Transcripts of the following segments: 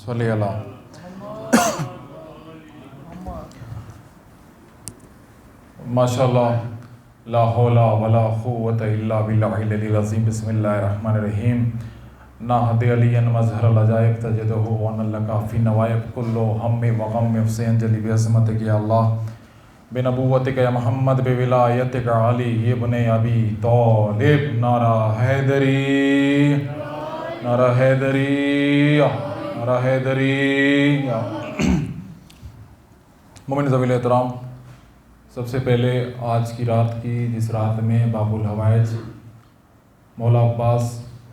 صلی اللہ ماشاءاللہ لا حول ولا قوة الا باللہ العلی العظیم بسم اللہ الرحمن الرحیم ناہد علی مظہر العجائب تجدہ وان لکا فی نوائب کلو ہم و غم حسین جلی بعظمتک یا اللہ بنبوتک یا محمد بولایتک علی ابن ابی طالب نعرہ حیدری نعرہ حیدری نعرہ حیدری مومن ذوی الاحترام، سب سے پہلے آج کی رات کی جس رات میں باب الحوائج مولا عباس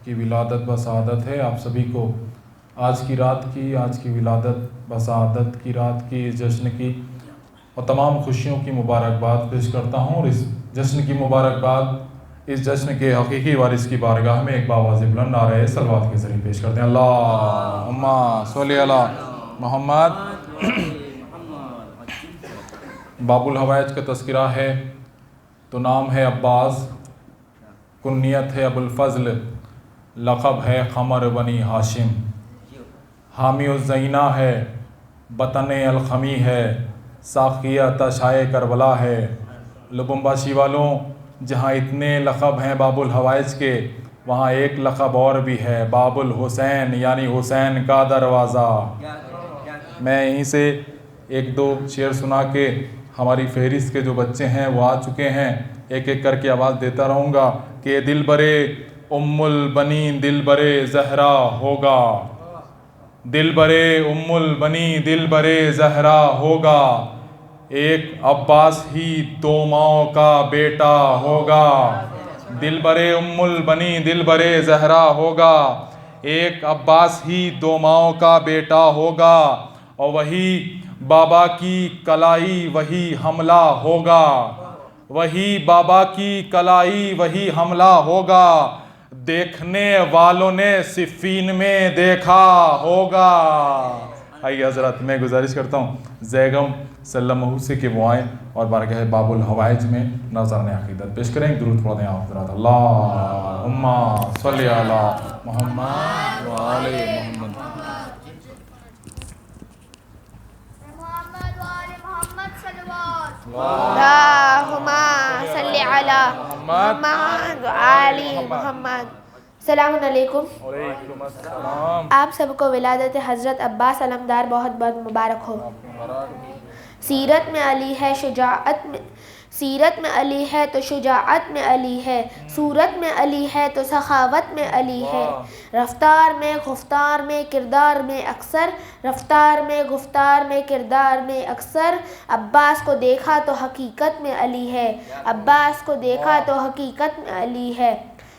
کی ولادت بسعادت ہے، آپ سبھی کو آج کی ولادت بسعادت کی رات کی اس جشن کی اور تمام خوشیوں کی مبارکباد پیش کرتا ہوں، اور اس جشن کی مبارکباد اس جشن کے حقیقی وارث کی بارگاہ میں ایک باواز بلند نعرہ صلوات کے ذریعے پیش کرتے ہیں۔ اللہم صلی علی محمد۔ باب الحوائج کا تذکرہ ہے تو نام ہے عباس، کنیت ہے ابو الفضل، لقب ہے قمر بنی ہاشم، حامی الزینہ ہے، بطن الخمی ہے، ساقیہ تشائے کربلا ہے۔ لبنباشی والوں، جہاں اتنے لقب ہیں باب الحوائج کے، وہاں ایک لقب اور بھی ہے، باب الحسین، یعنی حسین کا دروازہ۔ میں یہیں سے ایک دو شعر سنا کے ہماری فہرست کے جو بچے ہیں وہ آ چکے ہیں، ایک ایک کر کے آواز دیتا رہوں گا کہ دل برے ام البنین دل برے زہرا ہوگا، دل برے ام البنین دل برے زہرا ہوگا، ایک عباس ہی دو ماؤں کا بیٹا ہوگا۔ دل برے ام البنین دل برے زہرا ہوگا، ایک عباس ہی دو ماؤں کا بیٹا ہوگا، اور وہی بابا کی کلائی وہی حملہ ہوگا، وہی بابا کی کلائی وہی حملہ ہوگا، دیکھنے والوں نے صفین میں دیکھا ہوگا۔ آئیے حضرات، میں گزارش کرتا ہوں زیغم صلی اللہ علیہ سے کہ وہ آئیں اور بارگاہ باب الحوائج میں نذرانِ عقیدت پیش کریں۔ درود پڑھتے ہیں آپ حضرات۔ اللہم صلی علی محمد و آل محمد۔ اللہم صلی علی محمد و آل محمد۔ السلام علیکم۔ وعلیکم السلام۔ آپ سب کو ولادت حضرت عباس علمدار بہت بہت مبارک ہو۔ سیرت میں علی ہے سیرت میں علی ہے تو شجاعت میں علی ہے، صورت میں علی ہے تو سخاوت میں علی ہے، رفتار میں گفتار میں کردار میں اکثر، رفتار میں گفتار میں کردار میں اکثر، عباس کو دیکھا تو حقیقت میں علی ہے، عباس کو دیکھا تو حقیقت میں علی ہے۔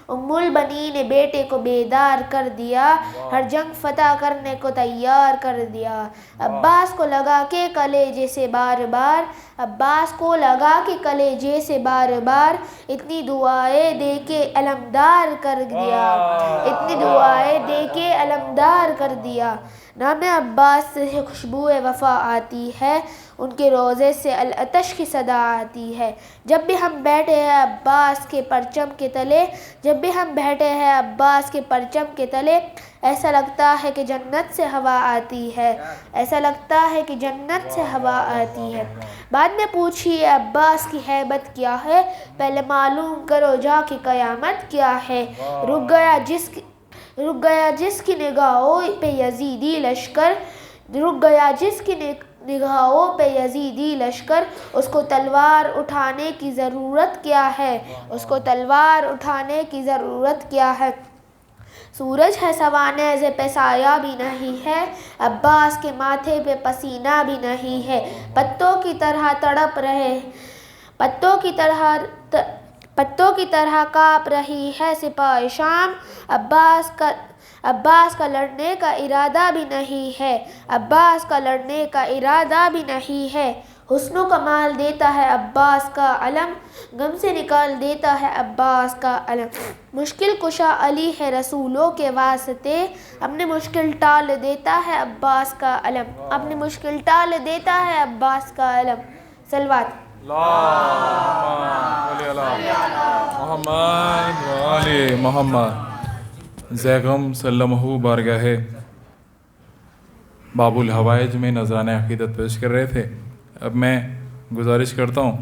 ام البنین نے بیٹے کو بیدار کر دیا، ہر جنگ فتح کرنے کو تیار کر دیا، عباس کو لگا کے کلیجے سے بار بار، عباس کو لگا کے کلیجے سے بار بار، اتنی دعائیں دے کے علمدار کر دیا، اتنی دعائیں دے کے علمدار کر دیا۔ نام عباس سے خوشبو وفا آتی ہے، ان کے روضے سے العطش کی صدا آتی ہے، جب بھی ہم بیٹھے ہیں عباس کے پرچم کے تلے، جب بھی ہم بیٹھے ہیں عباس کے پرچم کے تلے، ایسا لگتا ہے کہ جنت سے ہوا آتی ہے، ایسا لگتا ہے کہ جنت سے ہوا آتی ہے۔ بعد میں پوچھیے عباس کی ہیبت کیا ہے، پہلے معلوم کرو جا کے قیامت کیا ہے۔ رک گیا جس کی نگاہوں پہ یزیدی لشکر، رک گیا جس کی نگاہوں پہ یزیدی لشکر، اس کو تلوار اٹھانے کی ضرورت کیا ہے، اس کو تلوار اٹھانے کی ضرورت کیا ہے۔ سورج ہے سوانح پہ سایہ بھی نہیں ہے، عباس کے ماتھے پہ پسینہ بھی نہیں ہے، پتوں کی طرح تڑپ رہے پتوں کی طرح کانپ رہی ہے سپاہ شام، عباس کا لڑنے کا ارادہ بھی نہیں ہے، عباس کا لڑنے کا ارادہ بھی نہیں ہے۔ حسن و کمال دیتا ہے عباس کا علم، غم سے نکال دیتا ہے عباس کا علم، مشکل کشا علی ہے رسولوں کے واسطے، اپنی مشکل ٹال دیتا ہے عباس کا علم، اپنی مشکل ٹال دیتا ہے عباس کا علم۔ صلوات۔ اللہم صلی علی محمد و آل محمد۔ زیغم صلی اللہ علیہ بارگاہ باب الحوائج میں نذرانِ عقیدت پیش کر رہے تھے. اب میں گزارش کرتا ہوں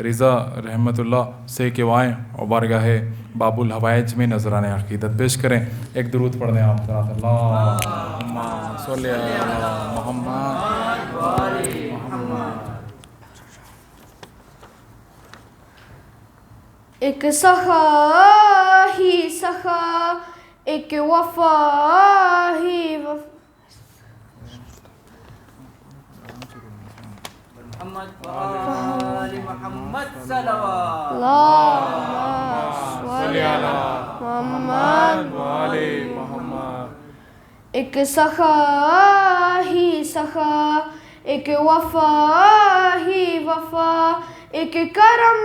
رضا رحمۃ اللہ سے کہ وہ آئیں اور بارگاہ باب الحوائج میں نذرانِ عقیدت پیش کریں. ایک درود پڑھ دیں آپ صلی اللہم صلی علی محمد و آل محمد. ایک سخا ہی سخا ایک وفا ہی وفا محمد وآل محمد صلوات. اللہم صلی علی محمد وآل محمد. ایک سخا ہی سخا ایک وفا ہی وفا ایک کرم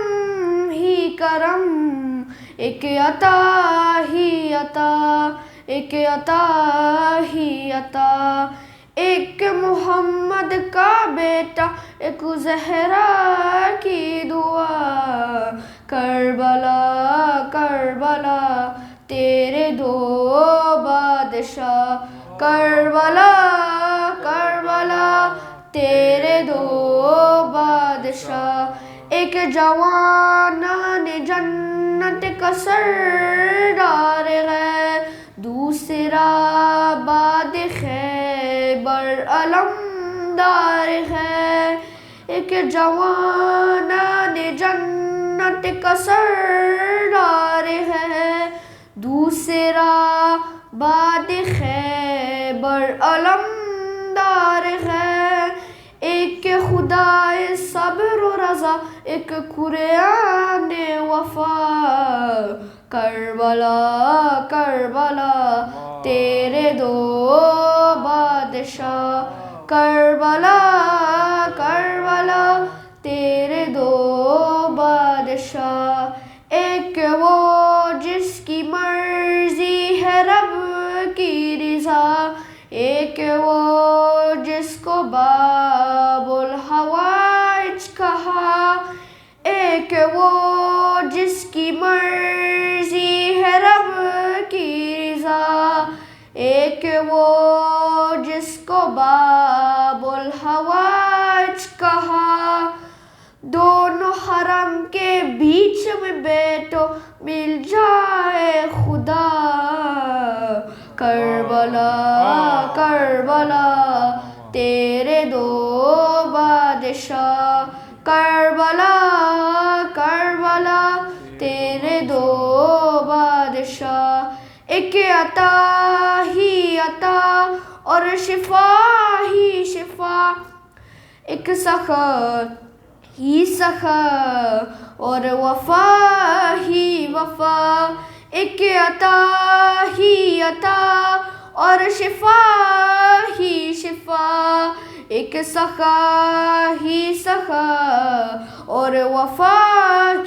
ہی کرم ایک عطا ہی عطا ایک عطا ہی عطا ایک محمد کا بیٹا ایک زہرا کی دعا کربلا کربلا تیرے دو بادشاہ کربلا کربلا تیرے دو بادشاہ ایک جوانان جنت کا سردار ہے دوسرا باد خیبر علمدار ہے ایک جوانان جنت کا سردار ہے دوسرا باد خیبر علمدار ہے ایک خدائے صبر و رضا ایک قرآن وفا کربلا کربلا تیرے دو بادشاہ کربلا کربلا تیرے دو بادشاہ ایک وہ جس کی مرضی ہے رب کی رضا ایک وہ جس کو باب الحوائج کہا ایک وہ جس کی مرضی ہے رب کی رضا ایک وہ جس کو باب الحوائج کہا دونوں حرم کے بیچ میں بیٹھو مل جائے خدا کربلا کربلا تیرے دو بادشاہ کربلا کربلا تیرے دو بادشاہ ایک عطا ہی عطا اور شفا ہی شفا ایک سخت ہی سخا اور وفا ہی وفا ایک عطا ہی عطا اور شفا ہی شفا ایک سخا ہی سخا اور وفا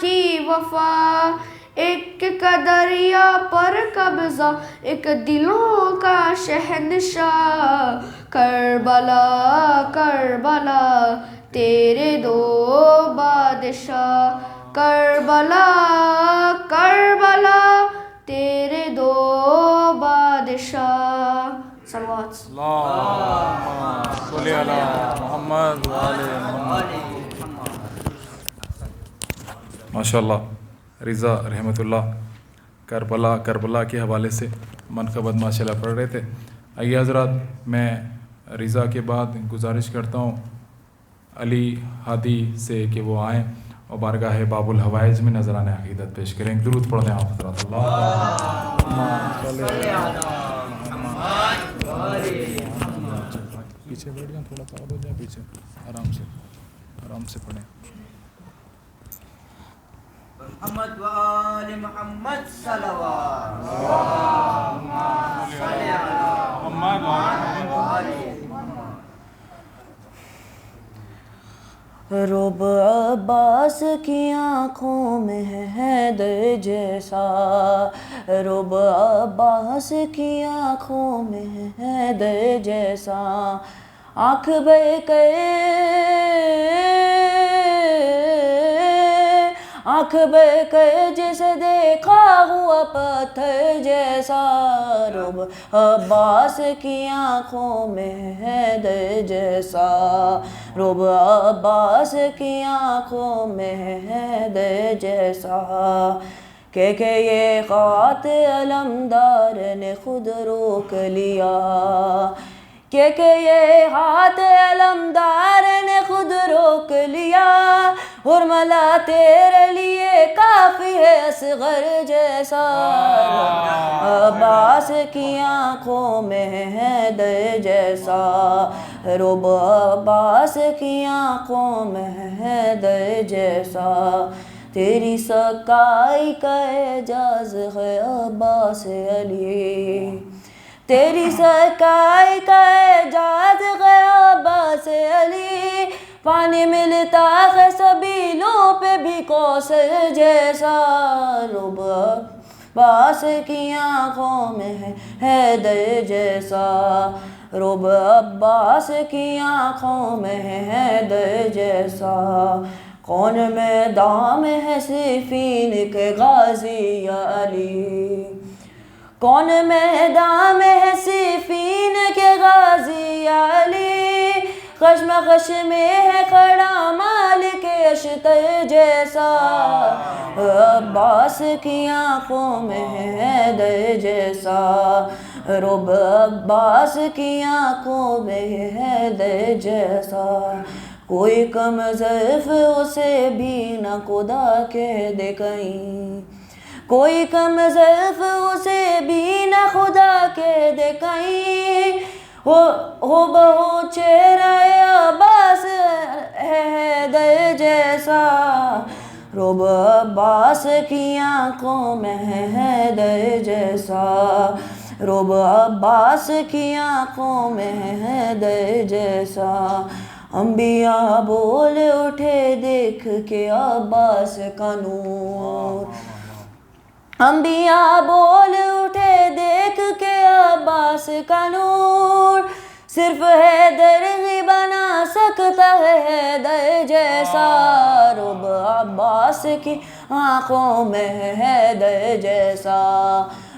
کی وفا ایک کا دریا پر قبضہ ایک دلوں کا شہنشاہ کربلا کربلا تیرے دو بادشاہ کربلا کربلا تیرے دو بادشاہ صلوات اللہم صلی علی محمد و آل محمد. ماشاءاللہ رضا رحمۃ اللہ کربلا کے حوالے سے منقبت ماشاءاللہ پڑھ رہے تھے. آئیے حضرات میں رضا کے بعد گزارش کرتا ہوں علی ہادی سے کہ وہ آئیں اور بارگاہ باب الحوائج میں نذرانِ عقیدت پیش کریں. ایک درود پڑھ دیں آپ حضرات. پیچھے بیٹھ جائیں تھوڑا سا ہو جائیں پیچھے آرام سے پڑھیں. محمد وآل محمد صلوات. اللہم صلی علی محمد وآل محمد. رب عباس کی آنکھوں میں ہے حیدر جیسا رب عباس کی آنکھوں میں ہے حیدر جیسا آنکھ بے کے آنکھ بے کر جسے دیکھا ہوا پتھر جیسا، رب عباس کی آنکھوں میں حیدر جیسا، رب عباس کی آنکھوں میں حیدر جیسا، کہ یہ خط علمدار نے خود روک لیا، کہ یہ ہاتھ علمدار نے خود روک لیا، حرملہ تیرے لیے کافی ہے اصغر جیسا، عباس کی آنکھوں میں حیدر جیسا، رب عباس کی آنکھوں میں حیدر جیسا، تیری سکائی کا اعجاز ہے عباس علی، تیری سکائی کا اعجاز ہے عباس علی، پانی ملتا ہے سبیلوں پہ بھی کوثر جیسا، رب عباس کی آنکھوں میں ہے حیدر جیسا، رب عباس کی آنکھوں میں ہے حیدر جیسا، کون میدان میں ہے صفین کے غازی یا علی، کون میدان میں ہے صفین کے غازی یا علی، خشمخش میں ہے کھڑا مالک اشتر جیسا، عباس کی آنکھوں میں ہے حیدر جیسا، رب عباس کی آنکھوں میں ہے حیدر جیسا، کوئی کم ظرف اسے بھی نہ خدا کہہ دے کہیں، کوئی کم ظرف اسے بھی نہ خدا کہہ دے کہیں، ہو بہو چہرہ عباس ہے حیدر جیسا، رب عباس کی آنکھوں میں ہے حیدر جیسا، رب عباس کی آنکھوں میں ہے حیدر جیسا، انبیاء بول اٹھے دیکھ کے عباس کا نور، انبیاء بول اٹھے دیکھ کے عباس کا نور، صرف حیدر ہی بنا سکتا ہے حیدر جیسا، رب عباس کی آنکھوں میں ہے حیدر جیسا،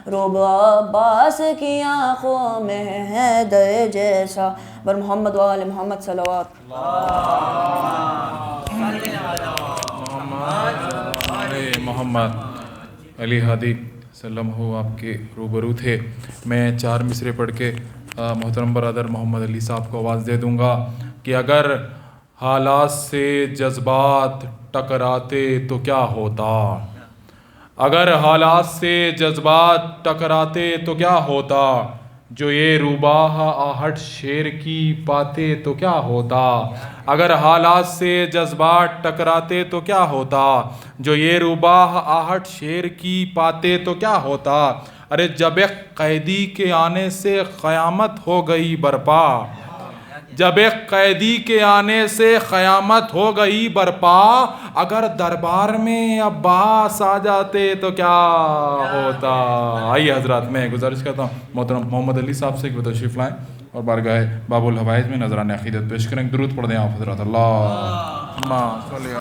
رب عباس کی آنکھوں میں ہے حیدر جیسا، بر محمد وآل محمد صلوات محمد علی ہادی سلم ہو آپ کے روبرو تھے۔ میں 4 مصرے پڑھ کے محترم برادر محمد علی صاحب کو آواز دے دوں گا کہ اگر حالات سے جذبات ٹکراتے تو کیا ہوتا، اگر حالات سے جذبات ٹکراتے تو کیا ہوتا، جو یہ روباہ آہٹ شیر کی پاتے تو کیا ہوتا، اگر حالات سے جذبات ٹکراتے تو کیا ہوتا، جو یہ روباہ آہٹ شیر کی پاتے تو کیا ہوتا، ارے جب ایک قیدی کے آنے سے قیامت ہو گئی برپا، جب ایک قیدی کے آنے سے قیامت ہو گئی برپا، اگر دربار میں عباس آ جاتے تو کیا ہوتا۔ آئیے حضرات، میں گزارش کرتا ہوں محترم محمد علی صاحب سے کہ وہ تشریف لائیں اور بارگاہ باب الحوائج میں نذرانِ عقیدت پیش کریں۔ درود پڑھ دیں آپ حضرات۔ اللہم صلی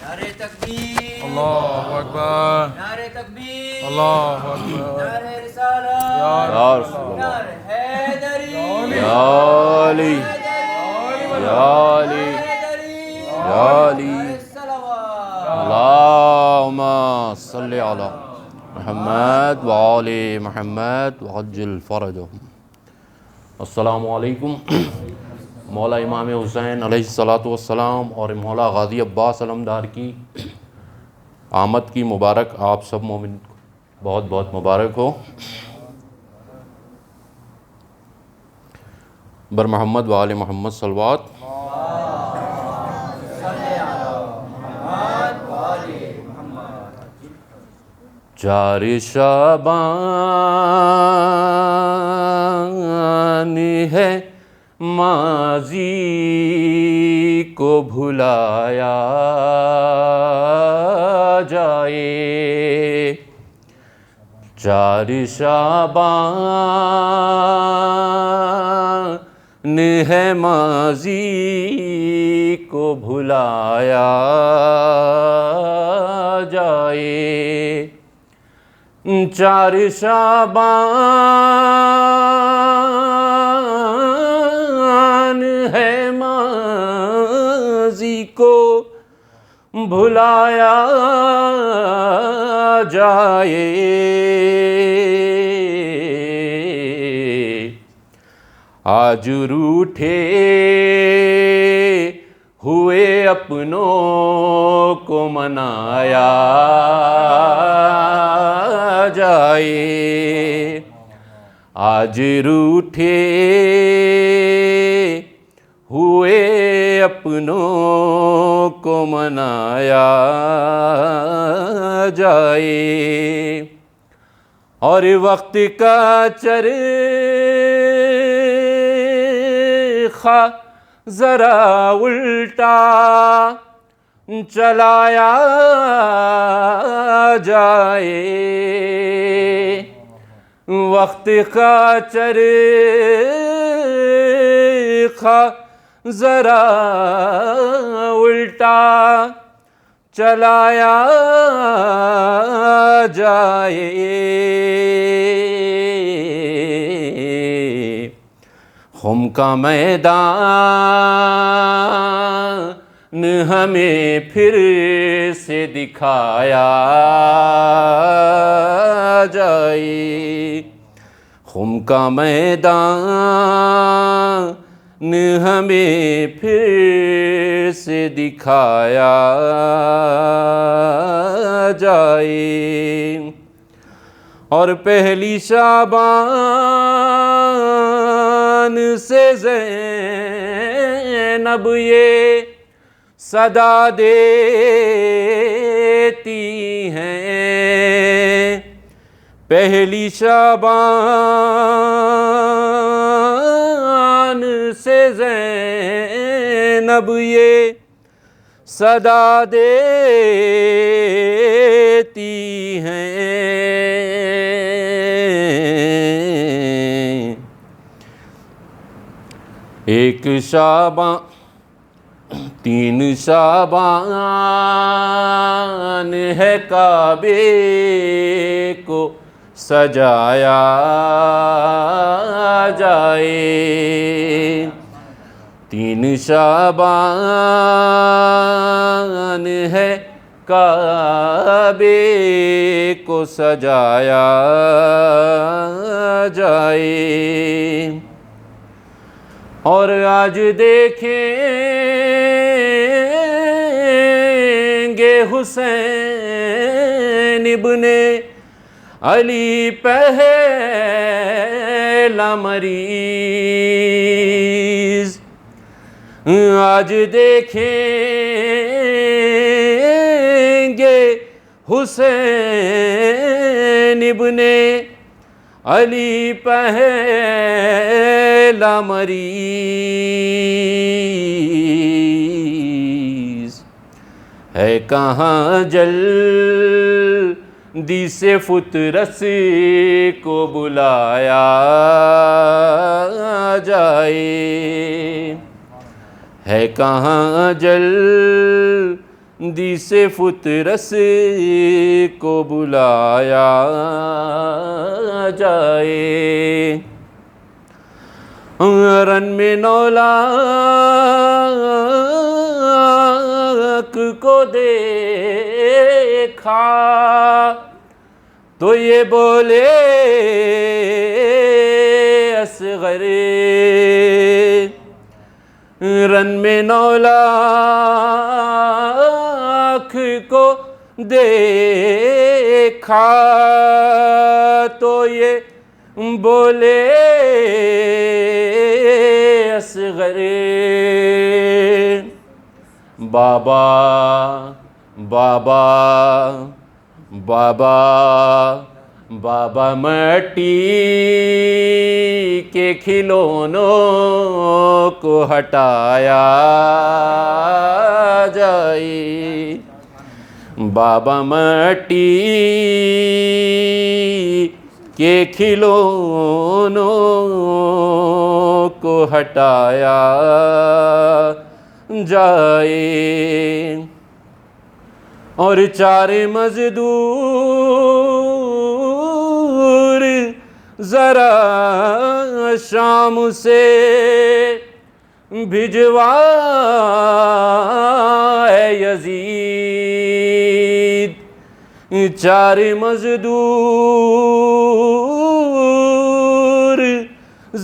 نعرہ تکبیر، اللہ اکبر، نعرہ تکبیر، اللہ اکبر، نعرہ رسالت، یا رسول اللہ، نعرہ حیدری، یا علی، یا علی، یا علی، اللہم صلی علی محمد وآل محمد وعجل فرجہم۔ السلام علیکم۔ مولا امام حسین علیہ السلام اور مولا غازی عباس علمدار کی آمد کی مبارک آپ سب مومن کو بہت بہت مبارک ہو۔ بر محمد وآل محمد صلوات۔ چار شعبان ہے ماضی کو بھلایا جائے، 4 شعبان ہے ماضی کو بھلایا جائے، 4 شعبان ہے ماضی کو بھلایا جائے، آج روٹھے ہوئے اپنوں کو منایا جائے، آج روٹھے ہوئے اپنوں کو منایا جائے، اور وقت کا چرخہ ذرا الٹا چلایا جائے، وقت کا چرخہ ذرا الٹا چلایا جائے، خم کا میدان ہمیں پھر سے دکھایا جائے، خم کا میدان ہمیں پھر سے دکھایا جائے، اور پہلی شعبان سے زینب یہ صدا دیتی ہیں، پہلی شعبان سے زینب یہ صدا دیتی ہیں، ایک شعبان 3 شعبان ہے کعبے کو سجایا جائے، 3 شعبان ہے کعبے کو سجایا جائے، اور آج دیکھیں گے حسین ابن علی پہلا مریض، آج دیکھیں گے حسین ابن علی پہلا مریض، ہے کہاں جلدی سے فطرت کو بلایا جائے، ہے کہاں جلدی سے فطرت کو بلایا جائے، رن میں 9 لاکھ کو دیکھا تو یہ بولے اصغر، رن میں 9 لاکھ کو دیکھا تو یہ بولے اصغر، بابا بابا بابا بابا مٹی کے کھلونوں کو ہٹایا جائے، بابا مٹی کے کھلونوں کو ہٹایا جائے اور 4 مزدور ذرا شام سے بھجوا اے یزید 4 مزدور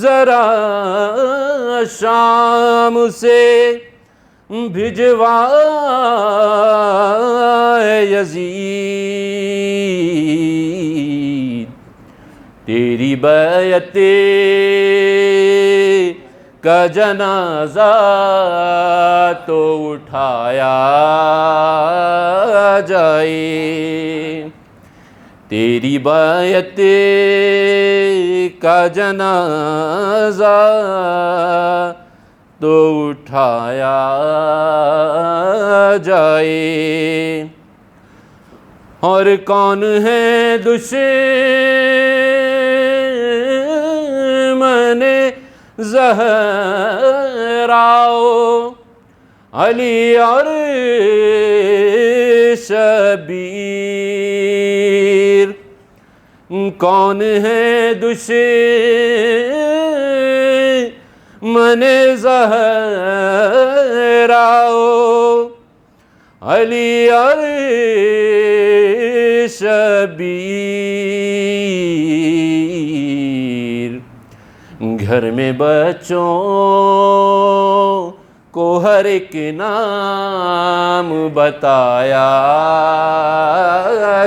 ذرا شام سے بھجوا اے یزید تیری بیعت کا جنازہ تو اٹھایا جائے تیری بیعت کا جنازہ تو اٹھایا جائے اور کون ہے دشمن زہراؤ علی اور شبیر کون ہے دشمن زہراؤ علی اور شبیر گھر میں بچوں کو ہر ایک نام بتایا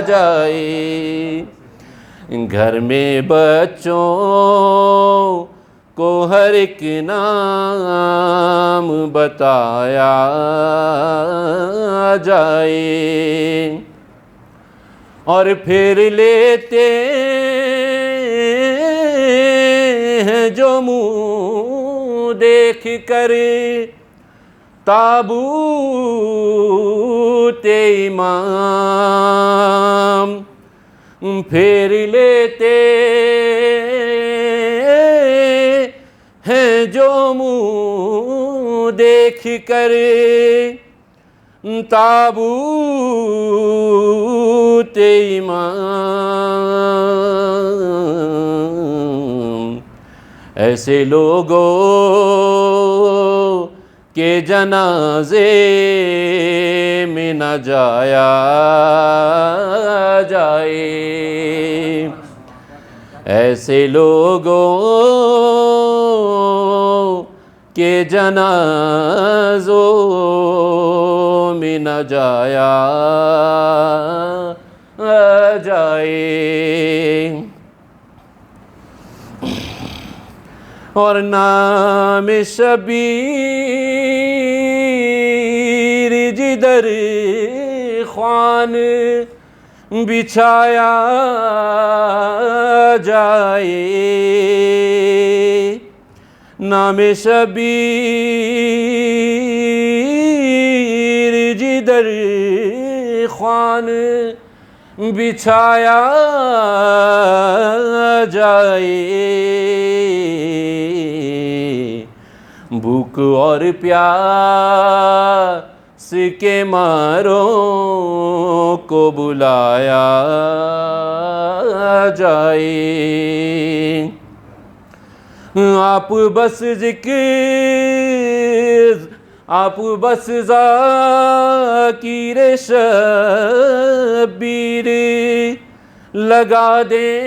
جائے گھر میں بچوں کو ہر ایک نام بتایا جائے اور پھر لیتے ہیں جو منہ دیکھ کر تابوت امام پھر لیتے ہیں جو منہ دیکھ کر تابوت امام ایسے لوگوں کے جنازے میں نہ جایا جائے ایسے لوگوں کے جنازوں میں نہ جایا جائے اور نام شبیر جدھر خوان بچھایا جائے نام شبیر جدھر خوان بچھایا جائے بھوک اور پیاس کے ماروں کو بلایا جائے آپ بس ذاکر شبیر لگا دیں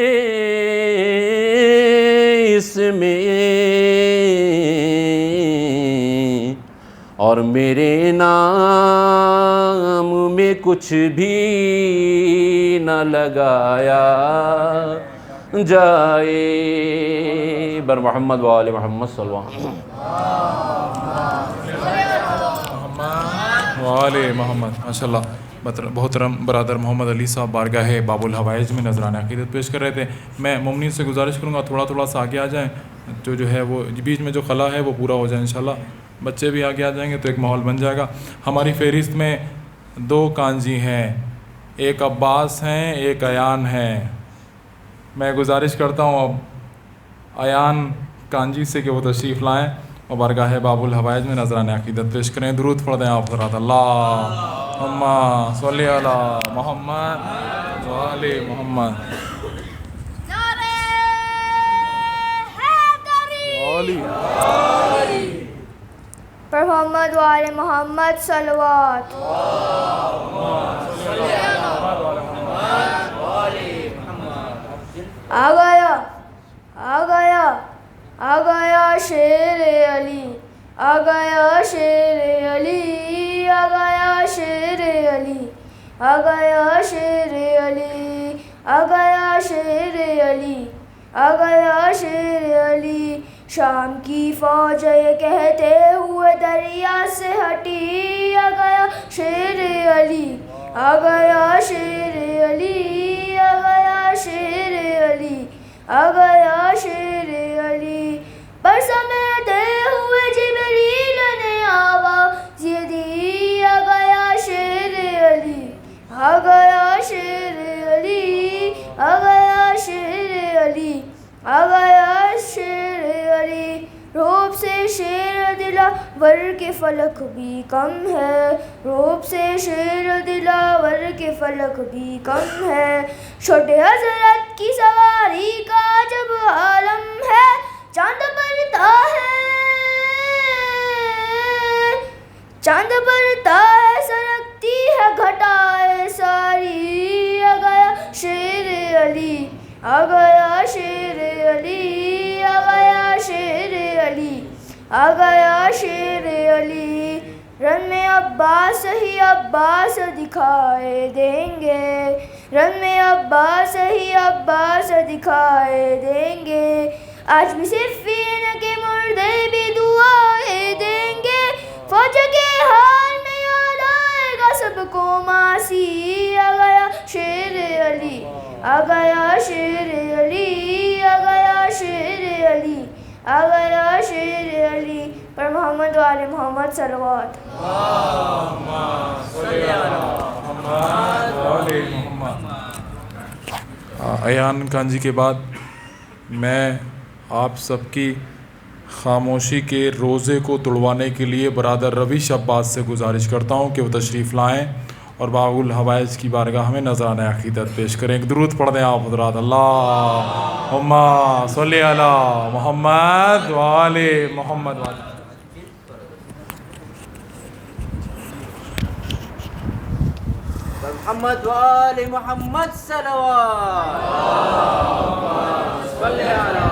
اس میں اور میرے نام میں کچھ بھی نہ لگایا جائے بر محمد و آل محمد صلی اللہ علیہ وسلم وعلی محمد ماشاء اللہ محترم برادر محمد علی صاحب بارگاہ باب الحوائج میں نذرانہ عقیدت پیش کر رہے تھے. میں مومنین سے گزارش کروں گا تھوڑا سا آگے آ جائیں, جو ہے وہ بیچ میں جو خلا ہے وہ پورا ہو جائے انشاءاللہ. بچے بھی آگے آ جائیں گے تو ایک ماحول بن جائے گا. ہماری فہرست میں 2 کانجی ہیں, ایک عباس ہیں ایک ایان ہیں. میں گزارش کرتا ہوں اب ایان کانجی سے کہ وہ تشریف لائیں اور بارگاہ باب الحوائج میں نذران عقیدت پیش کریں. درود پڑھ دیں آپ حضرات. اللہم صلی علی محمد و آل محمد. پر محمد و آل محمد صلوات. آ گیا شیر علی، آ گیا شیر علی، آ گیا شیر علی، آ گیا شیر علی، آ گیا شیر علی، آ گیا شیر علی. شام کی فوج یہ کہتے ہوئے دریا سے ہٹی، آ گیا شیر علی، آ گیا شیر علی، آ گیا شیر علی، آ گیا شیر علی. پر سمیٹے ہوئے جبریل نے آواز یہ دی، آ گیا شیر علی، آ گیا شیر علی، آ گیا شیر علی، آ گیا شیر علی. روب سے شیر دلاور کے فلک بھی کم ہے، روب سے شیر دلاور کے فلک بھی کم ہے. چھوٹے حضرت کی سواری کا جب عالم ہے، چاند برتا ہے، چاند برتا ہے، سرکتی ہے گھٹائے ساری. آ گیا شیر علی، آ گیا شیر علی، آ گیا شیر علی، آ گیا شیر علی. رن میں عباس ہی عباس دکھائے دیں گے، رن میں عباس ہی عباس دکھائے دیں گے. آج بھی صفین کے مردے بھی دعائیں دیں گے، فوج کے حال میں یاد آئے گا سب کو ماسی. آ گیا شیر علی، آ گیا شیر علی، آ گیا شیر علی، آ گیا شیر علی. پر محمد و آل محمد صلوات. ایان کانجی کے بعد میں آپ سب کی خاموشی کے روزے کو توڑوانے کے لیے برادر رویش عباس سے گزارش کرتا ہوں کہ وہ تشریف لائیں اور باب الحوائج کی بارگاہ میں نذران عقیدت پیش کریں. ایک درود پڑھ دیں آپ حضرات. اللہم صلی علی محمد و آل محمد. محمد و آل محمد صلوات. صلی علی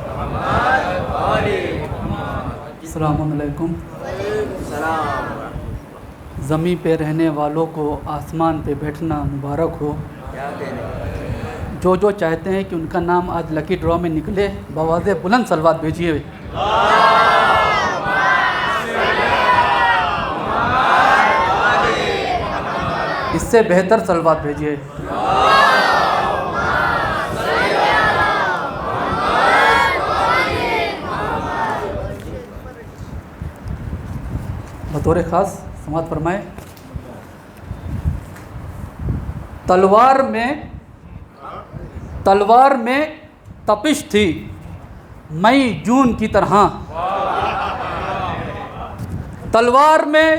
محمد و آل محمد. السلام علیکم. سلام. زمیں پہ رہنے والوں کو آسمان پہ بیٹھنا مبارک ہو. کیا کہنے. جو چاہتے ہیں کہ ان کا نام آج لکی ڈرا میں نکلے، بآواز بلند صلوات بھیجیے. اس سے بہتر صلوات بھیجیے. بطور خاص سماعت فرمائے. تلوار میں تپش تھی مئی جون کی طرح، تلوار میں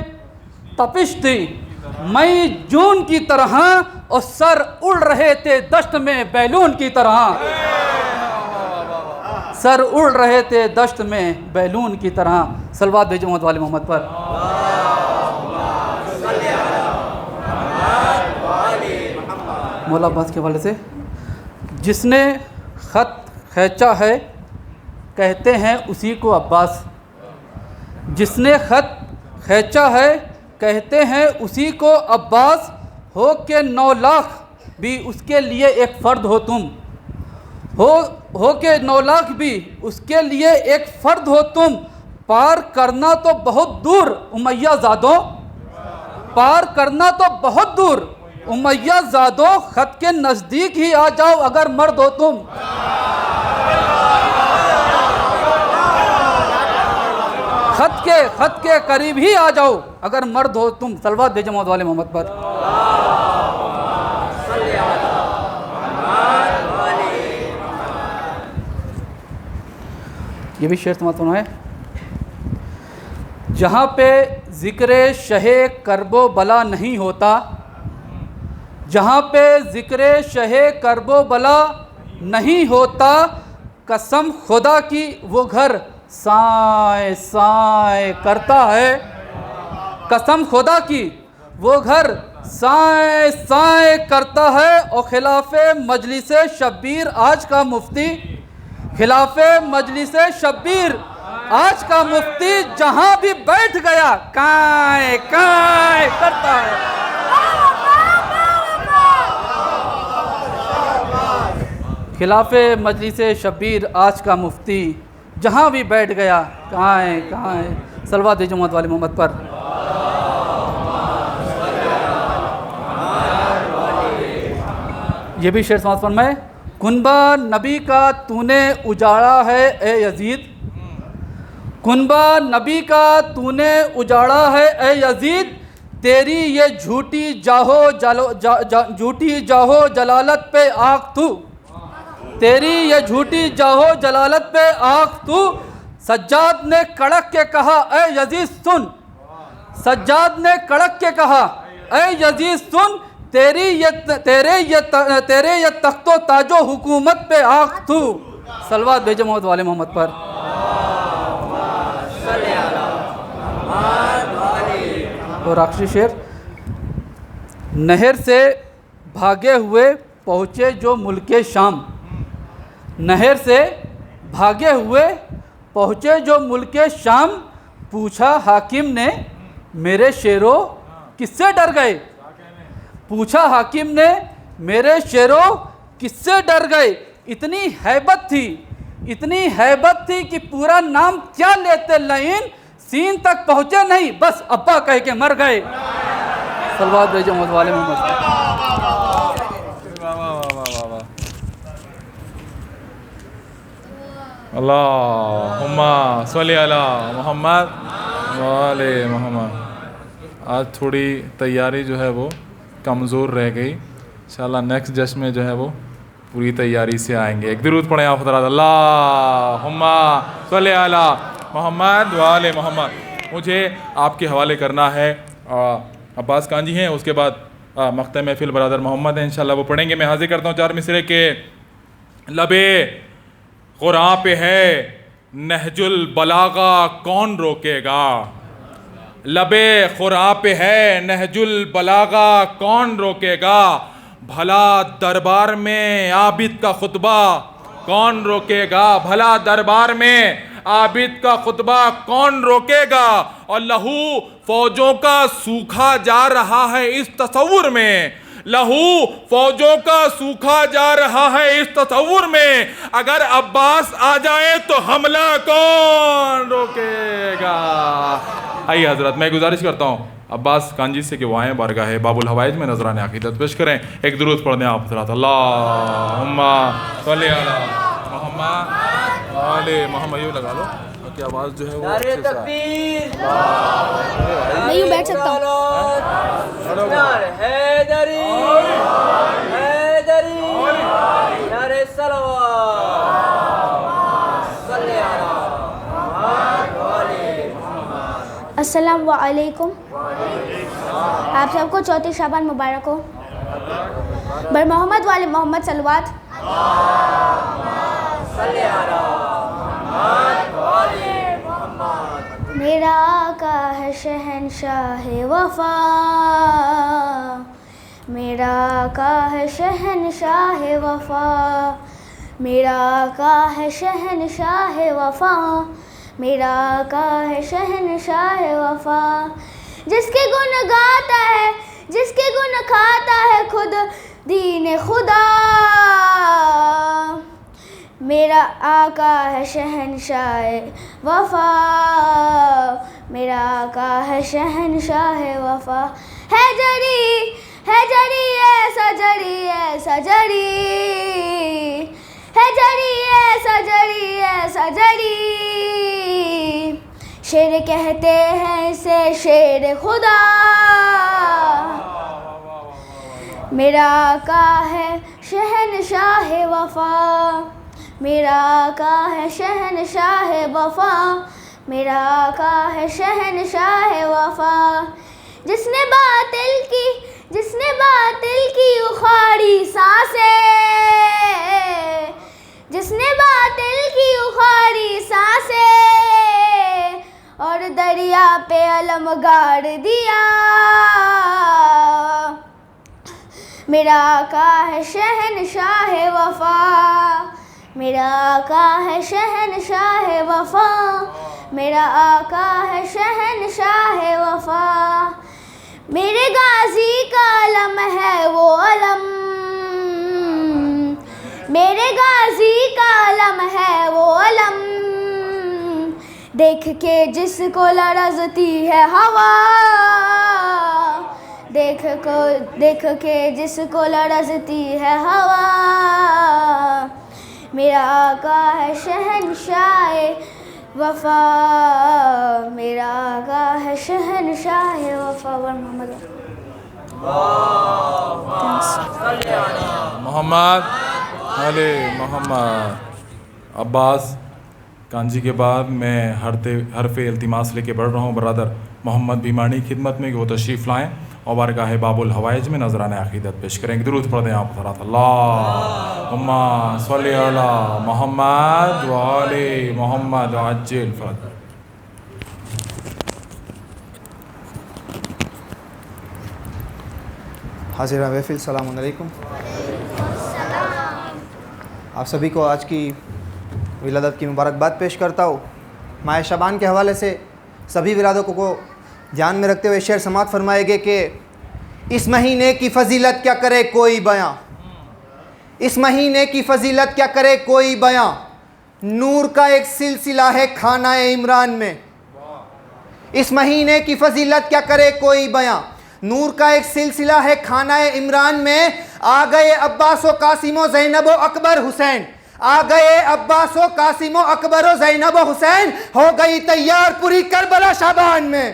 تپش تھی مئی جون کی طرح، اور سر اڑ رہے تھے دشت میں بیلون کی طرح، سر اڑ رہے تھے دشت میں بیلون کی طرح. صلوات بھیجو محمد والے محمد پر. مولا عباس کے حوالے سے، جس نے خط کھینچا ہے کہتے ہیں اسی کو عباس، جس نے خط کھینچا ہے کہتے ہیں اسی کو عباس، ہو کے 9 لاکھ بھی اس کے لیے ایک فرد ہو تم، ہو کے 9 لاکھ بھی اس کے لیے ایک فرد ہو تم. پار کرنا تو بہت دور امیہ زادوں، پار کرنا تو بہت دور امیہ زادوں، خط کے نزدیک ہی آ جاؤ اگر مرد ہو تم. خط کے قریب ہی آ جاؤ اگر مرد ہو تم. صلوات بھیجو محمد والے محمد پر. یہ بھی شعر سماعت فرمائے. جہاں پہ ذکر شہ کرب و بلا نہیں ہوتا، جہاں پہ ذکر شہ کرب و بلا نہیں ہوتا، قسم خدا کی وہ گھر سائے سائے کرتا ہے. قسم خدا کی وہ گھر سائے سائے کرتا ہے. اور خلاف مجلس شبیر آج کا مفتی، خلاف مجلس شبیر آج کا مفتی جہاں بھی بیٹھ گیا کائیں کائیں کرتا ہے. خلاف مجلس شبیر آج کا مفتی جہاں بھی بیٹھ گیا کائیں کائیں. صلوات دیجیے محمد والے محمد پر. یہ بھی شعر سماعت فرمائے. کنبہ نبی کا تو نے اجاڑا ہے اے یزید، کنبہ نبی کا تو نے اجاڑا ہے اے یزید، تیری یہ جھوٹی جاہو جلالت پہ آنکھ تو، تیری یہ جھوٹی جاہو جلالت پہ آنکھ تو. سجاد نے کڑک کے کہا اے یزید سن، سجاد نے کڑک کے کہا اے یزید سن، تیرے یہ تخت و تاج و حکومت پہ آنکھ تو. صلوات بھیجے محمد والے محمد پر. اور آخری شعر. نہر سے بھاگے ہوئے پہنچے جو ملک شام، نہر سے بھاگے ہوئے پہنچے جو ملک شام، پوچھا حاکم نے میرے شیرو کس سے ڈر گئے، پوچھا حاکم نے میرے شیرو کس سے ڈر گئے. اتنی ہیبت تھی، اتنی ہیبت تھی کہ پورا نام کیا لیتے لعین، سین تک پہنچے نہیں بس ابا کہہ کے مر گئے. صلوات بھیجے محمد والے محمد. اللہم صلی علی محمد وعلی محمد. آج تھوڑی تیاری جو ہے وہ کمزور رہ گئی، انشاءاللہ نیکسٹ جشن میں جو ہے وہ پوری تیاری سے آئیں گے. ایک درود پڑھیں آپ حضرات. اللہم صلی علی محمد وعلی محمد. مجھے آپ کے حوالے کرنا ہے عباس کانجی ہیں، اس کے بعد مقطع محفل برادر محمد ہیں، انشاءاللہ وہ پڑھیں گے. میں حاضر کرتا ہوں 4 مصرے کے. لبے قرآن پہ ہے نہج البلاغہ کون روکے گا، لبے قرآن پہ ہے نہج البلاغہ کون روکے گا، بھلا دربار میں عابد کا خطبہ کون روکے گا، بھلا دربار میں عابد کا خطبہ کون روکے گا. اور لہو فوجوں کا سوکھا جا رہا ہے اس تصور میں، لہو فوجوں کا سوکھا جا رہا ہے اس تصور میں، اگر عباس آ جائیں تو حملہ کون روکے گا. آئیے حضرت میں گزارش کرتا ہوں عباس کانجی سے کہ وہ آئیں بارگاہ باب الحوائج میں نذران عقیدت پیش کریں. ایک درود پڑھ دیں آپ حضرات. اللہم صلی علی محمد وعلی محمد. یہ لگا لو کہ آواز جو ہے وہ نعرہ تکبیر، میں یوں بیٹھ سکتا ہوں. نعرہ حیدری، حیدری، نعرہ صلوات، صلی علی محمد وعلی محمد. السلام علیکم. آپ سب کو 34 شعبان مبارک ہو. بر محمد والے محمد صلوات. صلی علی محمد وعلی محمد. میرا آقا ہے شہنشاہ وفا، میرا آقا ہے شہنشاہ وفا، میرا آقا ہے شہنشاہ وفا، میرا آقا ہے شہنشاہ وفا. جس کے گن گاتا ہے، جس کے گن کھاتا ہے خود دین خدا، میرا آقا ہے شہنشاہ وفا، میرا آقا ہے شہنشاہ وفا. ہے جری، ہے جری ایسا جری ایسا جری، ہے جری ایسا جری ایسا جری، شیر کہتے ہیں اسے شیر خدا. میرا آقا ہے شہنشاہ وفا، میرا آقا ہے شہنشاہ وفا، میرا آقا ہے شہنشاہ وفا، جس نے باطل کی اخاڑی سانسیں، جس نے باطل کی اخاڑی سانسیں اور دریا پہ علم گاڑ دیا، میرا آقا ہے شہنشاہ وفا، میرا آقا ہے شہنشاہ وفا، میرا آقا ہے شہنشاہ وفا، میرے غازی کا علم ہے وہ علم، میرے غازی کا علم ہے وہ علم، دیکھ کے جس کو لرزتی ہے ہوا، دیکھ کے جس کو لرزتی ہے ہوا، میرا آقا ہے شہنشاہ وفا، میرا آقا ہے شہنشاہ وفا۔ محمد علی محمد عباس کانجی کے بعد میں حرف التماس لے کے بڑھ رہا ہوں برادر محمد بھیمانی خدمت میں کہ وہ تشریف لائیں اور بارگاہ باب الحوائج میں نذران عقیدت پیش کریں گے۔ درود پڑھ دیں آپ حضرات، اللہم صلی علی محمد و آل محمد عجل فرج۔ حاضرہ محفل السلام علیکم۔ آپ سبھی کو آج کی ولادت کی مبارکباد پیش کرتا ہوں۔ ماہ شعبان کے حوالے سے سبھی ولادتوں کو دھیان میں رکھتے ہوئے شعر سماعت فرمائے گے کہ اس مہینے کی فضیلت کیا کرے کوئی بیاں، اس مہینے کی فضیلت کیا کرے کوئی بیاں، نور کا ایک سلسلہ ہے خانہ عمران میں، اس مہینے کی فضیلت کیا کرے کوئی بیاں، نور کا ایک سلسلہ ہے خانہ عمران میں، آ گئے عباس و قاسم و زینب و اکبر حسین، آ گئے عباس و قاسم و اکبر و زینب و حسین، ہو گئی تیار پوری کربلا شعبان میں،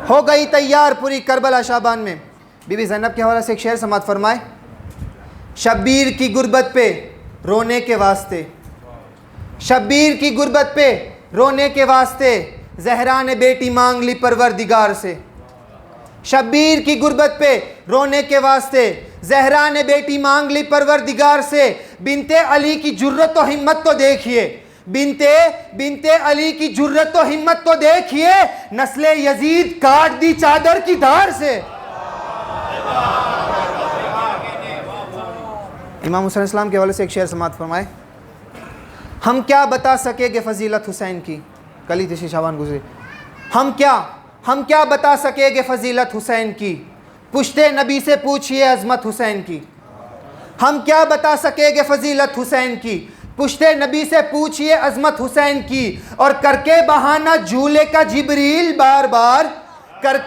ہو گئی تیار پوری کربلا شعبان میں۔ بی بی زینب کے حوالے سے ایک شعر سماعت فرمائے۔ شبیر کی غربت پہ رونے کے واسطے، شبیر کی غربت پہ رونے کے واسطے زہرا نے بیٹی مانگ لی پروردگار سے، شبیر کی غربت پہ رونے کے واسطے زہرا نے بیٹی مانگ لی پروردگار سے، بنت علی کی جرت و ہمت تو دیکھیے، بنت علی کی جرت و ہمت تو دیکھیے، نسل یزید کاٹ دی چادر کی دھار سے۔ امام حسین اسلام کے حوالے سے ایک شعر سماعت فرمائے۔ ہم کیا بتا سکے گے فضیلت حسین کی، کل ہی تیسری شعبان گزری، ہم کیا بتا سکے گے فضیلت حسین کی، پشتے نبی سے پوچھئے عظمت حسین کی، ہم کیا بتا سکے گے فضیلت حسین کی، پشتے نبی سے پوچھئے عظمت حسین کی، اور کر کے بہانہ جھولے کا جبریل بار بار، کر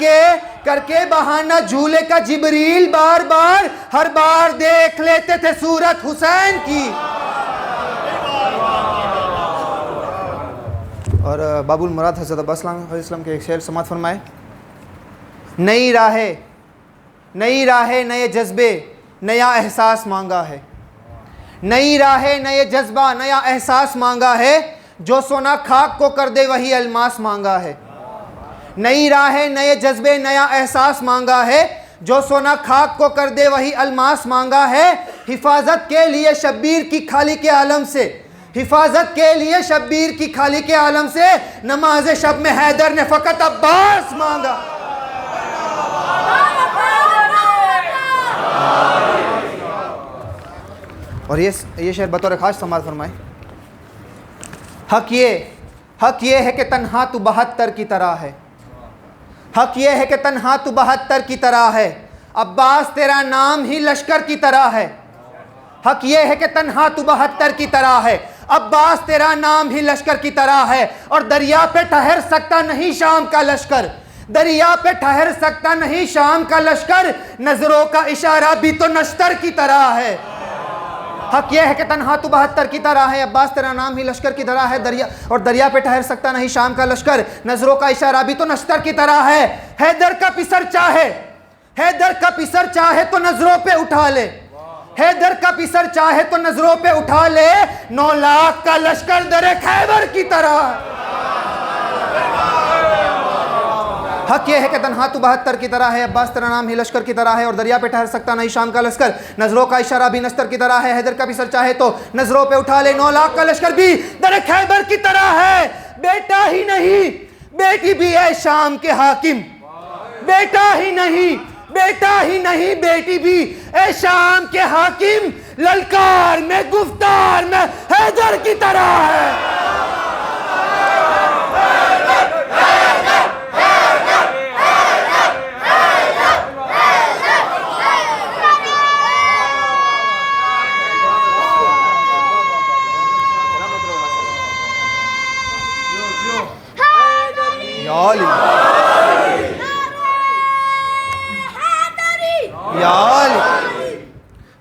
کے بہانہ جھولے کا جبریل بار بار، ہر بار دیکھ لیتے تھے صورت حسین کی۔ اور باب المراد حضرت عباس علیہ السلام کے ایک شعر سماعت فرمائے۔ نئی راہ نئے جذبے نیا احساس مانگا ہے، نئی راہ نئے جذبہ نیا احساس مانگا ہے، جو سونا خاک کو کر دے وہی الماس مانگا ہے، نئی راہ نئے جذبے نیا احساس مانگا ہے، جو سونا خاک کو کر دے وہی الماس مانگا ہے، حفاظت کے لیے شبیر کی خالق عالم سے، حفاظت کے لیے شبیر کی خالق عالم سے، نماز شب میں حیدر نے فقط عباس مانگا۔ اور یہ شعر بطور خاص سماعت فرمائے۔ حق یہ ہے کہ تنہا تو 72 کی طرح ہے، حق یہ ہے کہ تنہا تو 72 کی طرح ہے، عباس تیرا نام ہی لشکر کی طرح ہے، حق یہ ہے کہ تنہا تو 72 کی طرح ہے، عباس تیرا نام ہی لشکر کی طرح ہے، اور دریا پہ ٹھہر سکتا نہیں شام کا لشکر، دریا پہ ٹھہر سکتا نہیں شام کا لشکر، نظروں کا اشارہ بھی تو نشتر کی طرح ہے، حق یہ ہے کہ تنہا تو 72 کی طرح ہے، عباس تیرا نام ہی لشکر کی طرح ہے، دریا پہ ٹھہر سکتا نہیں شام کا لشکر، نظروں کا اشارہ بھی تو نشتر کی طرح ہے، حیدر کا پسر چاہے تو نظروں پہ اٹھا لے، حیدر کا پسر چاہے تو نظروں پہ اٹھا لے 9 لاکھ کا لشکر در خیبر کی طرح. حق یہ ہے کہ تنہا تو 72 کی طرح ہے، عباس تیرا نام ہی لشکر کی طرح ہے، اور دریا پہ ٹھہر سکتا نہیں شام کا لشکر. نظروں کا اشارہ بھی نستر کی طرح ہے، حیدر کا پسر چاہے تو نظروں پہ اٹھا لے 9 لاکھ کا لشکر بھی در خیبر کی طرح ہے. بیٹا ہی نہیں بیٹی بھی ہے شام کے حاکم، بیٹا ہی نہیں بیٹی بھی اے شام کے حاکم. للکار میں گفتار میں حیدر کی طرح ہے.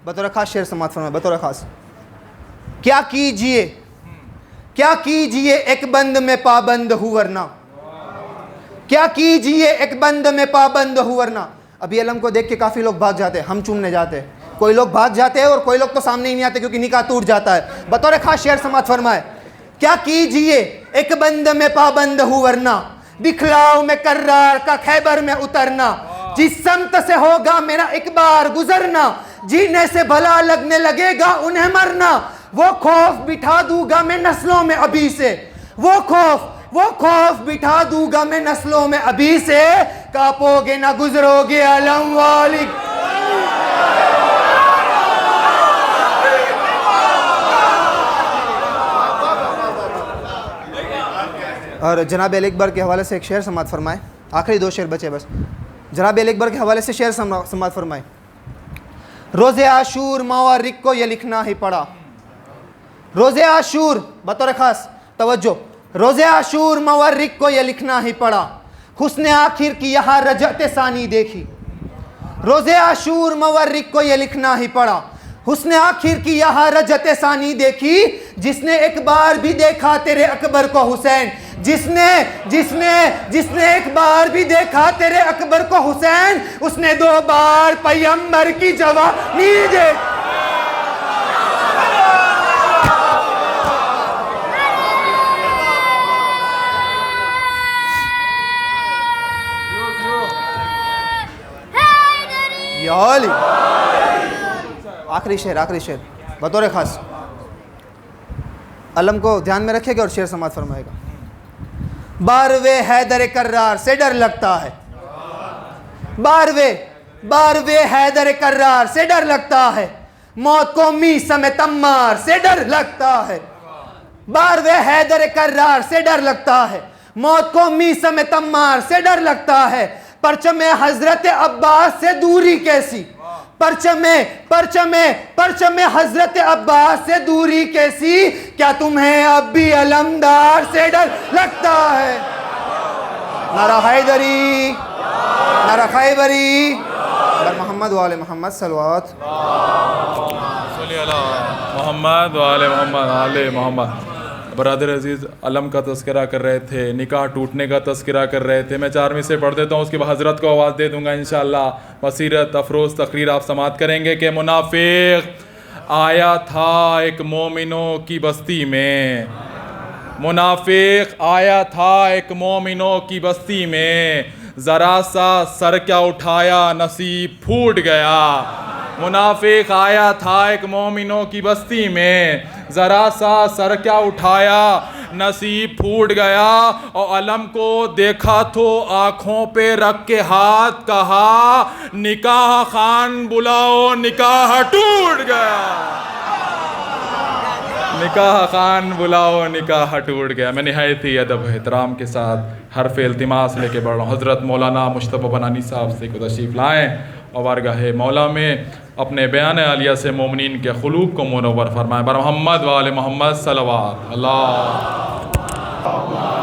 بطور خاص شعر سماعت فرمائے. بطور خاص کیا کیجئے ایک بند میں پابند ہوں ورنہ، کیا کیجئے ایک بند میں پابند ہوں ورنہ. ابھی علم کو دیکھ کے کافی لوگ بھاگ جاتے ہیں، ہم چومنے جاتے ہیں. کوئی لوگ بھاگ جاتے ہیں اور کوئی لوگ تو سامنے ہی نہیں آتے کیونکہ نکاح ٹوٹ جاتا ہے. بطور خاص شعر سماعت فرمائے. کیا کیجئے ایک بند میں پابند ہوں ورنہ، دکھلاؤ میں کرار کا خیبر میں اترنا. جس سمت سے ہوگا میرا ایک بار گزرنا، جینے سے بھلا لگنے لگے گا انہیں مرنا. وہ خوف بٹھا دوں گا میں نسلوں میں ابھی سے، وہ خوف بٹھا دوں گا میں نسلوں میں ابھی سے. کاپو گے نہ گزرو گے علم والی. اور جناب علی اکبر کے حوالے سے ایک شعر سماعت فرمائے. آخری 2 شعر بچے بس. جناب علی اکبر کے حوالے سے شعر سماعت فرمائے. روز عاشور مورخ کو یہ لکھنا ہی پڑا. روز عاشور بطور خاص توجہ. روز عاشور مورخ کو یہ لکھنا ہی پڑا، حسن آخر کی یہاں رجعت ثانی دیکھی. روز عاشور مورخ کو یہ لکھنا ہی پڑا، حسن آخر کی یہاں رجعت ثانی دیکھی. جس نے ایک بار بھی دیکھا تیرے اکبر کو حسین، جس نے ایک بار بھی دیکھا تیرے اکبر کو حسین، اس نے 2 بار پیغمبر کی جوانی دیکھی. یا علی. آخری شعر بطور خاص علم کو دھیان میں رکھے گا اور شعر سماعت فرمائے گا. باروے حیدر کرار سے ڈر لگتا ہے، باروے حیدر کرار سے ڈر لگتا ہے، موت کو میسم تمار سے ڈر لگتا ہے. باروے حیدر کرار سے ڈر لگتا ہے، موت کو میسم تمار سے ڈر لگتا ہے. پرچم حضرت عباس سے دوری کیسی، پرچم حضرت عباس سے دوری کیسی. کیا تمہیں اب بھی علمدار سے ڈر لگتا ہے؟ نعرہ حیدری، نعرہ خیبری. محمد وآل محمد صلوات. صلی اللہ محمد وآل محمد آل محمد. برادر عزیز علم کا تذکرہ کر رہے تھے، نکاح ٹوٹنے کا تذکرہ کر رہے تھے. میں 4ویں سے پڑھ دیتا ہوں، اس کے بعد حضرت کو آواز دے دوں گا انشاءاللہ. بصیرت افروز تقریر آپ سماعت کریں گے. کہ منافق آیا تھا ایک مومنوں کی بستی میں، منافق آیا تھا ایک مومنوں کی بستی میں، ذرا سا سر کیا اٹھایا نصیب پھوٹ گیا. منافق آیا تھا ایک مومنوں کی بستی میں، ذرا سا سر کیا اٹھایا نصیب پھوٹ گیا. اور علم کو دیکھا تو آنکھوں پہ رکھ کے ہاتھ کہا نکاح خان بلاؤ نکاح ٹوٹ گیا. نکاح خان بلاؤ نکاح ٹوٹ گیا. میں نہایت ہی ادب و احترام کے ساتھ حرف التماس لے کے بڑھ رہا ہوں. حضرت مولانا مجتبی بنانی صاحب سے کو تشریف لائیں اور بارگاہ مولا میں اپنے بیان عالیہ سے مومنین کے قلوب کو منور فرمائیں. بر محمد وآل محمد صلوات. اللہ محمد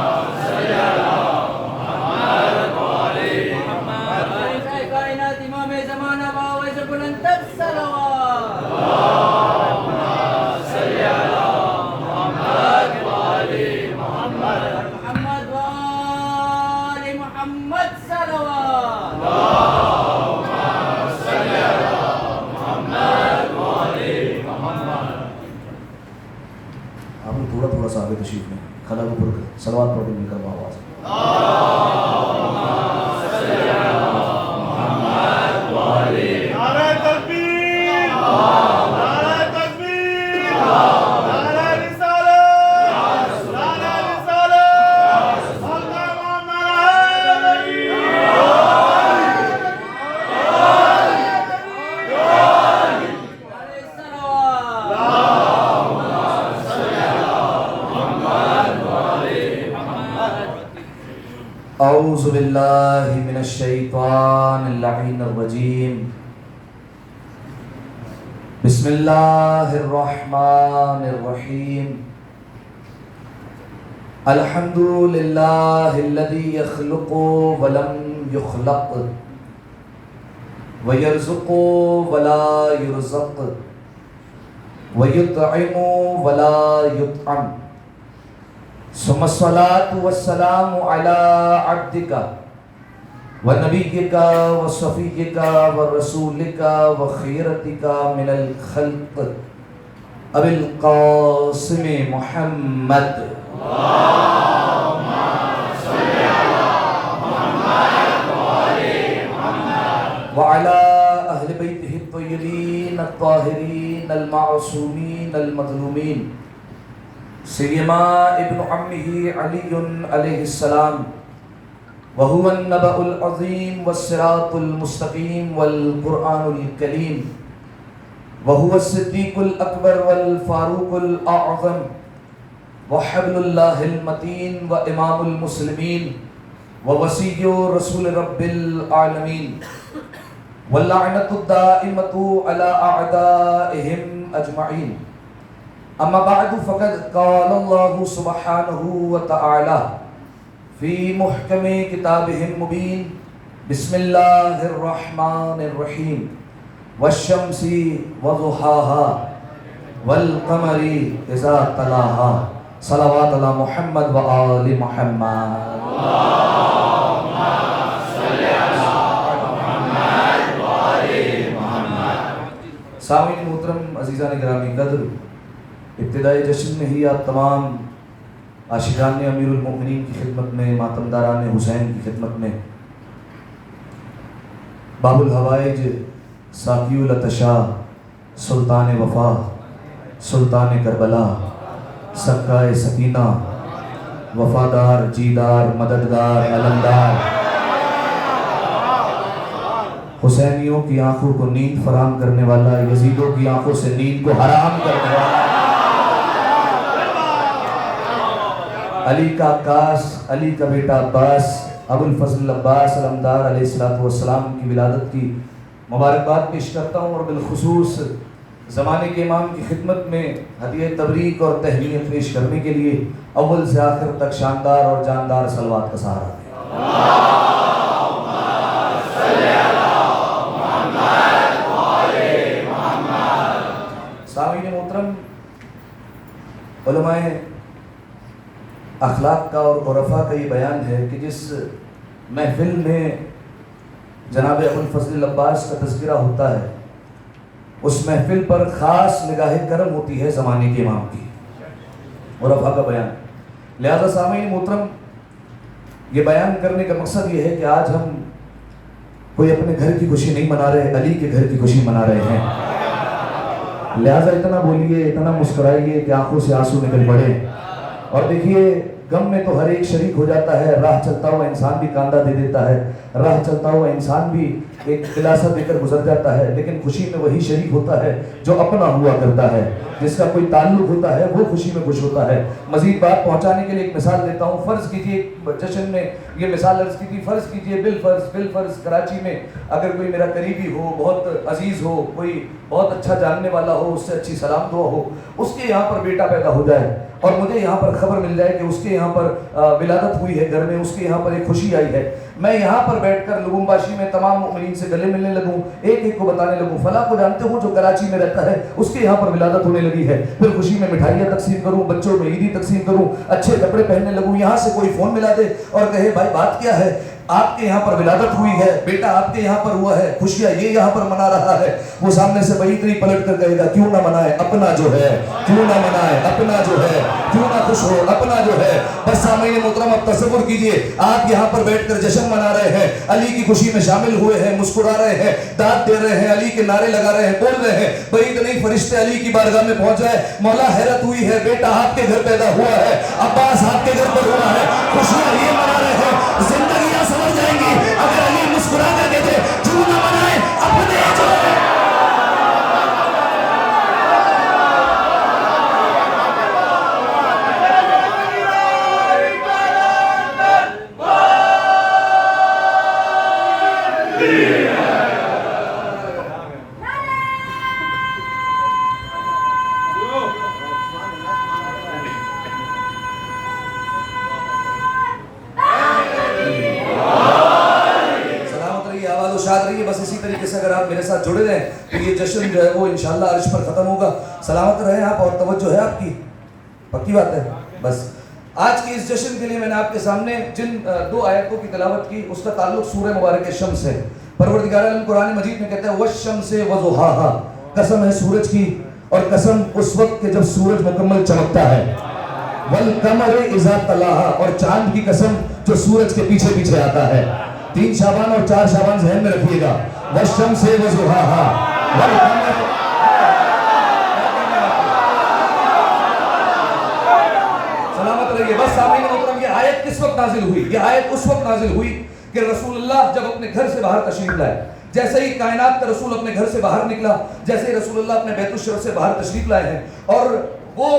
آپ لوگ تھوڑا تھوڑا سا آگے تشریف لیں، خلا کو پر کریں، صلوات پڑھ کے مل کر آواز اعوذ باللہ من الشیطان اللعین الرجیم، بسم اللہ الرحمن الرحیم، الحمد للہ الذی یخلق ولم یخلق ویرزق ولا یرزق ویطعم ولا یطعم، ثم الصلاة والسلام على عبدك ونبيك وصفيك ورسولك وخيرتك من الخلق أبي القاسم محمد اللهم صل على محمد وآل محمد وعلى أهل بيته الطيبين الطاهرين المعصومين المظلومين سیما ابن عمه علی علیہ السلام وهو النبأ العظیم والصراط المستقیم والقرآن الکریم وهو الصدیق الاکبر والفاروق الاعظم وحبل اللہ المتین وامام المسلمین ووصی رسول رب العالمین واللعنۃ الدائمۃ علی اعدائهم اجمعین، اما بعد فقد قال اللہ سبحانہ وتعالی فی محکم کتابہ المبین، بسم اللہ الرحمن الرحیم، والشمس وضحاها والقمر اذا تلاها، صلوات علی محمد وآل محمد اللہم صل علی محمد وآل محمد۔ سامعین محترم، عزیزان گرامی قدر، ابتدائی جشن میں ہی آپ تمام عاشقان امیر المؤمنین کی خدمت میں، ماتمداران حسین کی خدمت میں، باب الحوائج ساقی العطشاء سلطان وفا سلطان کربلا سکائے سکینہ وفادار جیدار مددگار علمدار، حسینیوں کی آنکھوں کو نیند فراہم کرنے والا، یزیدوں کی آنکھوں سے نیند کو حرام کرنے والا، علی کا عکاس، علی کا بیٹا عباس، ابو الفضل عباس علمدار علیہ السلام کی ولادت کی مبارکباد پیش کرتا ہوں، اور بالخصوص زمانے کے امام کی خدمت میں ہدیہ تبریک اور تہنیت پیش کرنے کے لیے اول سے آخر تک شاندار اور جاندار صلوات کا سہارا دیں۔ سامعین محترم، علماء اخلاق کا اور عرفا کا یہ بیان ہے کہ جس محفل میں جناب ابو الفضل عباس کا تذکرہ ہوتا ہے، اس محفل پر خاص نگاہ کرم ہوتی ہے زمانے کے امام کی، عرفا کا بیان۔ لہذا سامعین محترم، یہ بیان کرنے کا مقصد یہ ہے کہ آج ہم کوئی اپنے گھر کی خوشی نہیں منا رہے، علی کے گھر کی خوشی منا رہے ہیں۔ لہذا اتنا بولیے، اتنا مسکرائیے کہ آنکھوں سے آنسو نکل پڑے۔ اور دیکھیے، غم میں تو ہر ایک شریک ہو جاتا ہے، راہ چلتا ہوا انسان بھی کاندھا دے دیتا ہے، راہ چلتا ہوا انسان بھی ایک دلاسا دے کر گزر جاتا ہے، لیکن خوشی میں وہی شریک ہوتا ہے جو اپنا ہوا کرتا ہے، جس کا کوئی تعلق ہوتا ہے وہ خوشی میں خوش ہوتا ہے۔ مزید بات پہنچانے کے لیے ایک مثال دیتا ہوں۔ فرض کیجئے جشن میں یہ مثال عرض کی تھی، فرض کیجئے بالفرض کراچی میں اگر کوئی میرا قریبی ہو، بہت عزیز ہو، کوئی بہت اچھا جاننے والا ہو، اس سے اچھی سلام دعا ہو، اس کے یہاں پر بیٹا پیدا ہو جائے اور مجھے یہاں پر خبر مل جائے کہ اس کے یہاں پر ولادت ہوئی ہے، گھر میں اس کے یہاں پر ایک خوشی آئی ہے، میں یہاں پر بیٹھ کر لگومباشی میں تمام مؤمنین سے گلے ملنے لگوں، ایک ایک کو بتانے لگوں فلاں کو جانتے ہوں جو کراچی میں رہتا ہے، اس کے یہاں پر ولادت ہونے لگی ہے، پھر خوشی میں مٹھائیاں تقسیم کروں، بچوں میں عیدی تقسیم کروں، اچھے کپڑے پہننے لگوں، یہاں سے کوئی فون ملا دے اور کہے بھائی بات کیا ہے، آپ کے یہاں پر ولادت ہوئی ہے, بیٹا آپ کے یہاں پر ہوا ہے, خوشیاں یہ یہاں پر منا رہا ہے, وہ سامنے سے بعید نہیں پلٹ کر کہے گا کیوں نہ منائے اپنا جو ہے, کیوں نہ منائے اپنا جو ہے, کیوں نہ خوش ہو اپنا جو ہے. بس سامعین محترم اب تصور کیجئے آپ یہاں پر بیٹھ کر جشن منا رہے ہیں, علی کی خوشی میں شامل ہوئے ہیں, مسکرا رہے ہیں, داد دے رہے ہیں, علی کے نعرے لگا رہے ہیں, بول رہے ہیں. بعید نہیں فرشتے علی کی بارگاہ میں پہنچ جائے, مولا حیرت ہوئی ہے, بیٹا آپ کے گھر پیدا ہوا ہے, عباس آپ کے گھر پر ہوا ہے, خوشیاں یہ منا رہے ہیں, زندگیاں سمجھ جائیں گی اگر علی مسکرا کر کہتے کیوں نہ منائے اپنے جو ہے. بس اسی طریقے سے اگر آپ میرے ساتھ جڑے رہیں تو یہ جشن جو ہے وہ انشاءاللہ عرش پر ختم ہوگا. سلامت رہیں آپ اور توجہ ہے آپ کی, پکی بات ہے. بس آج کی اس جشن کے لیے میں نے آپ کے سامنے جن 2 آیتوں کی تلاوت کی اس کا تعلق سورہ مبارک شمس ہے. پروردگار عالم قرآن مجید میں کہتا ہے والشمس وضحاہا, قسم ہے سورج کی اور قسم اس وقت کے جب سورج مکمل چمکتا ہے, والقمر اذا تلاہا, اور چاند کی قسم جو سورج کے پیچھے پیچھے آتا ہے. 3 شعبان اور 4 شعبان ذہن میں رکھیے گا. والشمس وضحاہا والقمر. سلامت رہیے. بس سامعین محترم یہ آیت کس وقت نازل ہوئی؟ یہ آیت اس وقت نازل ہوئی کہ رسول اللہ جب اپنے گھر سے باہر تشریف لائے, جیسے ہی کائنات کا رسول اپنے گھر سے باہر نکلا, جیسے ہی رسول اللہ اپنے بیت الشرف سے باہر تشریف لائے ہیں, اور وہ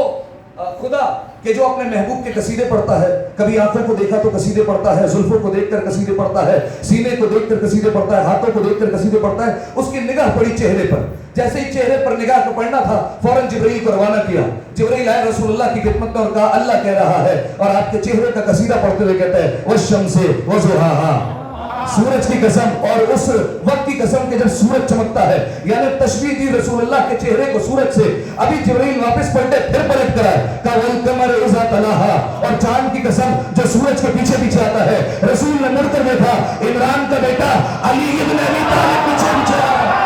خدا کہ جو اپنے محبوب کے قصیدے پڑھتا ہے, کبھی آنکھوں کو دیکھا تو قصیدے پڑھتا ہے, زلفوں کو دیکھ کر قصیدے پڑھتا ہے, سینے کو دیکھ کر قصیدے پڑھتا ہے, ہاتھوں کو دیکھ کر قصیدے پڑھتا ہے. اس کی نگاہ پڑی چہرے پر, جیسے ہی چہرے پر نگاہ کو پڑھنا تھا فوراً جبرائیل کو روانہ کیا. جبرائیل آئے رسول اللہ کی خدمت میں اور کہا اللہ کہہ رہا ہے, اور آپ کے چہرے کا قصیدہ پڑھتے ہوئے کہتا ہے والشمس وضحاہا, سورج کی قسم اور اس وقت کی قسم کہ جب سورج چمکتا ہے. یعنی تشبیہ دی رسول اللہ کے چہرے کو سورج سے. ابھی جبرائیل واپس پلٹے پھر پلٹ کر آئے, کہا والقمر اذا تلاہا, اور چاند کی قسم جو سورج کے پیچھے پیچھے آتا ہے. رسول نے مڑ کر دیکھا, عمران کا بیٹا علی ابن ابی طالب پیچھے پیچھے آ رہا ہے.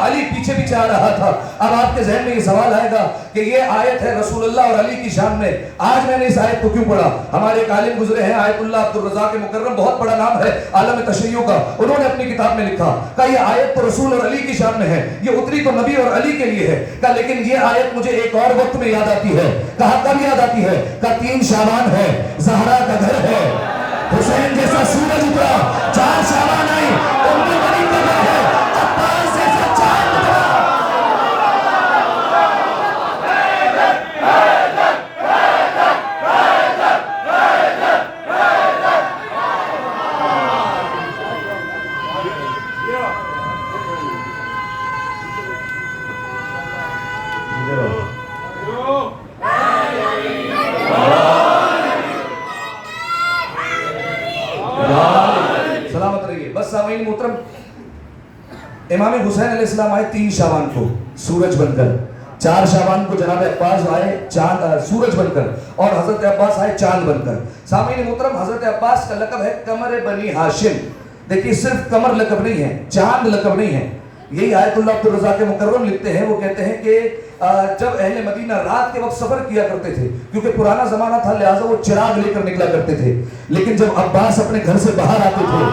علی پیچھے پیچھے آ رہا تھا. اب آپ کے ذہن میں یہ سوال آئے گا کہ یہ آیت ہے رسول اللہ اور علی کی شان میں, آج میں نے اس آیت کو کیوں پڑھا؟ ہمارے ایک عالم گزرے ہیں آیت اللہ عبد الرزاق مکرم, بہت بڑا نام ہے عالم تشیع کا. انہوں نے اپنی کتاب میں لکھا کہ یہ آیت تو رسول اور علی کی شان میں ہے, یہ اتری تو نبی اور علی کے لیے ہے. کہا لیکن یہ آیت مجھے ایک اور وقت میں یاد آتی ہے. کہا کب یاد آتی ہے؟ کہا 3 شعبان ہے, زہرا کا گھر ہے, حسین جیسا سورج اترا, 4 شعبان آئی, ام المؤمنین کا گھر ہے, عباس جیسا چاند اترا. سلامت رہیے. بس سامعین محترم, امام حسین علیہ السلام آئے 3 شعبان کو سورج بن کر, 4 شعبان کو جناب عباس آئے سورج بن کر, اور حضرت عباس آئے چاند بن کر. سامعین محترم, حضرت عباس کا لقب ہے قمر بنی ہاشم. دیکھیے صرف قمر لقب نہیں ہے, چاند لقب نہیں ہے. یہی آیت اللہ عبد الرزاق مکرم لکھتے ہیں, وہ کہتے ہیں کہ جب اہل مدینہ رات کے وقت سفر کیا کرتے تھے, کیونکہ پرانا زمانہ تھا لہٰذا وہ چراغ لے کر نکلا کرتے تھے, لیکن جب عباس اپنے گھر سے باہر آتے تھے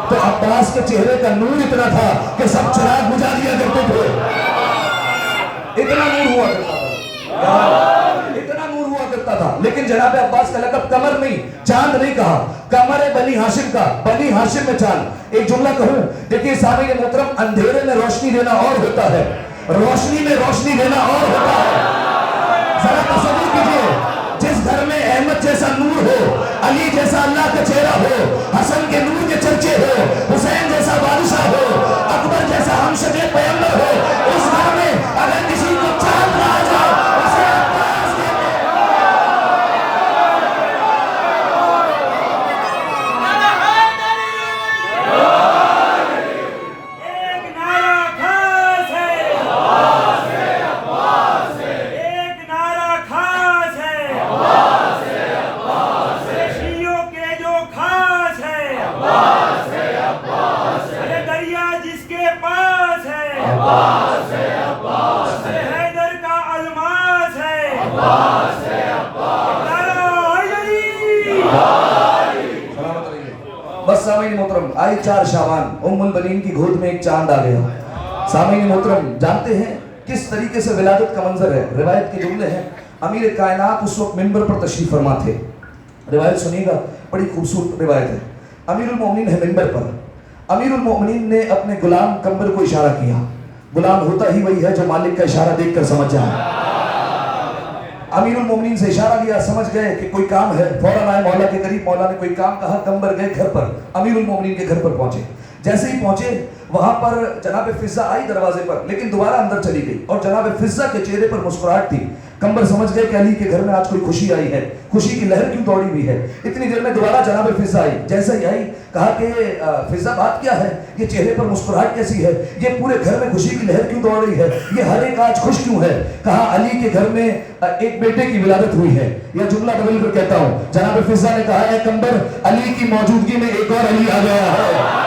تو عباس کے چہرے کا نور اتنا تھا کہ سب چراغ بجھا دیا کرتے تھے. اتنا نور ہوا کرتا تھا, اتنا نور ہوا کرتا تھا. لیکن جناب عباس کا لقب قمر نہیں, چاند نہیں کہا, قمر بنی ہاشم کا, بنی ہاشم میں چاند. ایک جملہ کہوں, دیکھیے سامعین محترم, اندھیرے میں روشنی دینا اور ہوتا ہے, روشنی میں روشنی دینا اور ہوتا ہے. ذرا تصور کیجئے, جس گھر میں احمد جیسا نور ہو, علی جیسا اللہ کا چہرہ ہو, حسن کے نور کے چرچے ہو, حسین جیسا بادشاہ ہو, اکبر جیسا ہمشکل پیغمبر ہو, اس گھر میں اگر کسی کو چاند کہا جائے اسے عباس کہتے ہیں. ایک نعرہ خاص ہے یہ دریا جس کے پاس ہے یہ حیدر کا الماس ہے بس سامعین محترم، آئی 4 شعبان ام البنین کی گود میں ایک چاند آ گیا. سامعین محترم، جانتے ہیں کس طریقے سے ولادت کا منظر ہے؟ روایت کے جملے ہیں، امیر کائنات اس وقت منبر پر تشریف فرما تھے. روایت سنیے گا، بڑی خوبصورت روایت ہے. امیر المومنین ہے منبر پر. امیر المومنین نے اپنے غلام قمر کو اشارہ کیا. غلام ہوتا ہی وہی ہے جو مالک کا اشارہ دیکھ کر سمجھ جائے. امیر المومنین سے اشارہ لیا، سمجھ گئے کہ کوئی کام ہے، فوراً آئے مولا کے قریب. مولا نے کوئی کام کہا، قمر گئے گھر پر، امیر المومنین کے گھر پر پہنچے. جیسے ہی پہنچے وہاں پر جناب فضہ آئی دروازے پر، لیکن دوبارہ اندر چلی گئی اور جناب فضہ کے چہرے پر مسکراہٹ تھی. قمر سمجھ گئے کہ علی کے گھر میں آج کوئی خوشی آئی ہے، خوشی کی لہر کیوں دوڑی ہوئی ہے. اتنی دیر میں دوبارہ جناب فضہ آئی. جیسے ہی آئی کہا کہ فضہ بات کیا ہے، یہ چہرے پر مسکراہٹ کیسی ہے، یہ پورے گھر میں خوشی کی لہر کیوں دوڑ رہی ہے، یہ ہر ایک آج خوش کیوں ہے. کہا علی کے گھر میں ایک بیٹے کی ولادت ہوئی ہے. یہ جملہ بدل کر کہتا ہوں، جناب فضہ نے کہا ہے قمر، علی کی موجودگی میں ایک اور علی آ گیا ہے.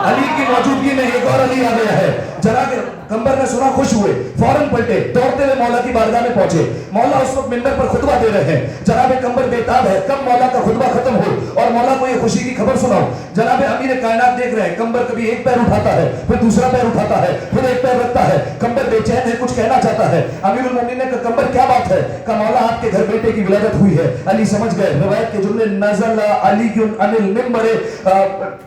علی کی موجودگی میں ایک اور علی آ گیا ہے. جناب قمر نے سنا، خوش ہوئے، فوراً پلٹے، دوڑتے ہوئے مولا کی بارگاہ میں پہنچے. مولا اس وقت منبر پر خطبہ دے رہے ہیں. جناب قمر بےتاب ہے کب مولا کا خطبہ ختم ہو اور مولا کو یہ خوشی کی خبر سناؤ. جناب امیر کائنات دیکھ رہے ہیں، قمر کبھی ایک پیر اٹھاتا ہے، پھر دوسرا پیر اٹھاتا ہے، پھر ایک پیر رکھتا ہے. قمر بے چین ہے، کچھ کہنا چاہتا ہے. امیر المومنین نے کہا قمر کیا بات ہے؟ کہا مولا آپ کے گھر بیٹے کی ولادت ہوئی ہے. علی سمجھ گئے. روایت کے جملے، نزل علی عن المنبر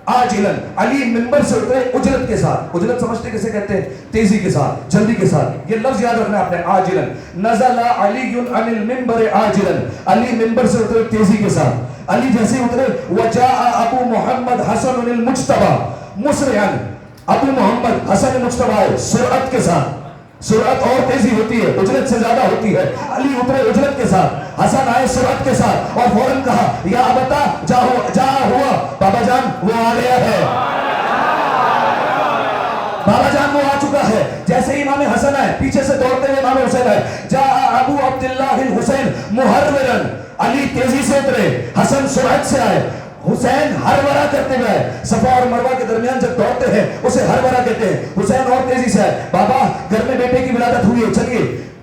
عاجلا، علی منبر سے اترے اجلت کے ساتھ. اجلت سمجھتے کیسے کہتے ہیں؟ تیزی کے ساتھ، جلدی کے ساتھ. یہ لفظ یاد رکھنا آپ نے، عاجلا. نزل علی عن المنبر عاجلا، علی منبر سے اترے تیزی کے ساتھ. علی جیسے اترے، وجاء ابو محمد حسن المجتبی مسرعا، ابو محمد حسن مجتبی آئے سرعت کے ساتھ. سرعت اور تیزی ہوتی ہے، اجلت سے زیادہ ہوتی ہے. علی اترے اجلت کے ساتھ، حسن آئے سرعت کے ساتھ اور فوراً کہا یا ابتا جا ہوا، بابا جان وہ آ گیا ہے، بابا جان وہ آ چکا ہے. جیسے ہی امام حسن آئے، پیچھے سے دوڑتے ہوئے امام حسین آئے. جاء ابو عبداللہ الحسین محرورا، علی تیزی سے اترے، حسن سرعت سے آئے، حسین ہرورا کرتے ہوئے آئے. صفا اور مروہ کے درمیان جب دوڑتے ہیں اسے ہرورا کہتے ہیں. حسین اور تیزی سے آئے. بابا گھر میں بیٹے کی ولادت ہوئی ہے، چلیے.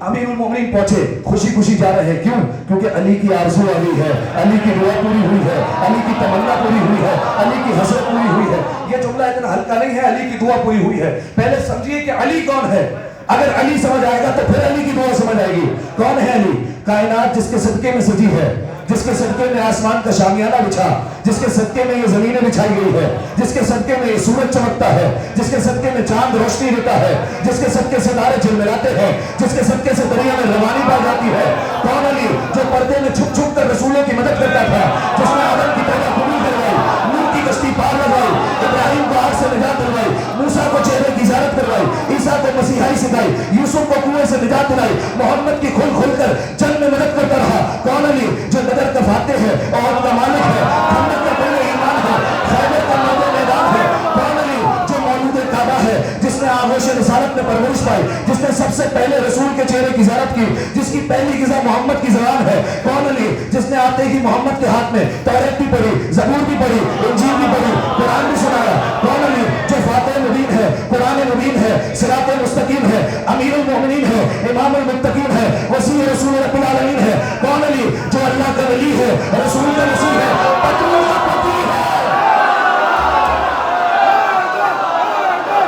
امیر المومنین پہنچے، خوشی خوشی جا رہے ہیں. کیوں؟ کیونکہ علی کی آرزو آ گئی ہے، علی کی دعا پوری ہوئی ہے، علی کی تمنا پوری ہوئی ہے، علی کی حسرت پوری ہوئی ہے. یہ جملہ اتنا ہلکا نہیں ہے، علی کی دعا پوری ہوئی ہے. پہلے سمجھیے کہ علی کون ہے. اگر علی سمجھ آئے گا تو پھر علی کی دعا سمجھ آئے گی. کون ہے علی؟ کائنات جس کے صدقے میں سجی ہے، جس کے صدقے میں آسمان کا شامیانہ بچھا، جس کے صدقے میں یہ زمینیں بچھائی گئی ہے، جس کے صدقے میں یہ سورج چمکتا ہے، جس کے صدقے میں چاند روشنی دیتا ہے، جس کے صدقے سے ستارے جھلملاتے ہیں، جس کے صدقے سے دریا میں روانی پا جاتی ہے. کون علی؟ جو پردے میں چھپ چھپ کر رسولوں کی مدد کرتا تھا، جس نے آدم کی پیدا قبول کروائی، نور کی کشتی پار لگائی، ابراہیم کو آگ سے نجات دلوائی، موسیٰ کو چہرے کی زیارت کروائی، عیسیٰ کو مسیحائی سکھائی، یوسف کو کنویں سے نجات دلائی، محمد کی کھول کھول کر جنگ میں مدد کرتا رہا. کون علی؟ جو بدر کا فاتح ہے اور کا مالک ہے، خندق کا پہلے ایمان ہے، خیبر کا موضع میدان ہے. کون علی؟ جو مولود کعبہ ہے، جس نے آغوش رسالت میں پرورش پائی، جس نے سب سے پہلے رسول کے چہرے کی زیارت کی، جس کی پہلی غذا محمد کی زبان ہے. کون علی؟ جس نے آتے ہی محمد کے ہاتھ میں توریت بھی پڑھی، زبور بھی پڑھی، انجیل بھی پڑھی، قرآن بھی سنایا. کون علی؟ جو فاتح مبین ہے، قرآن مبین ہے، صراط مستقیم ہے، امیر المومنین ہے، امام المتقین ہے، وسیع رسول رب العالمین ہے. کون علی؟ جو اللہ کا ولی ہے، رسول کا وسیع ہے، پتلو کا پتی ہے.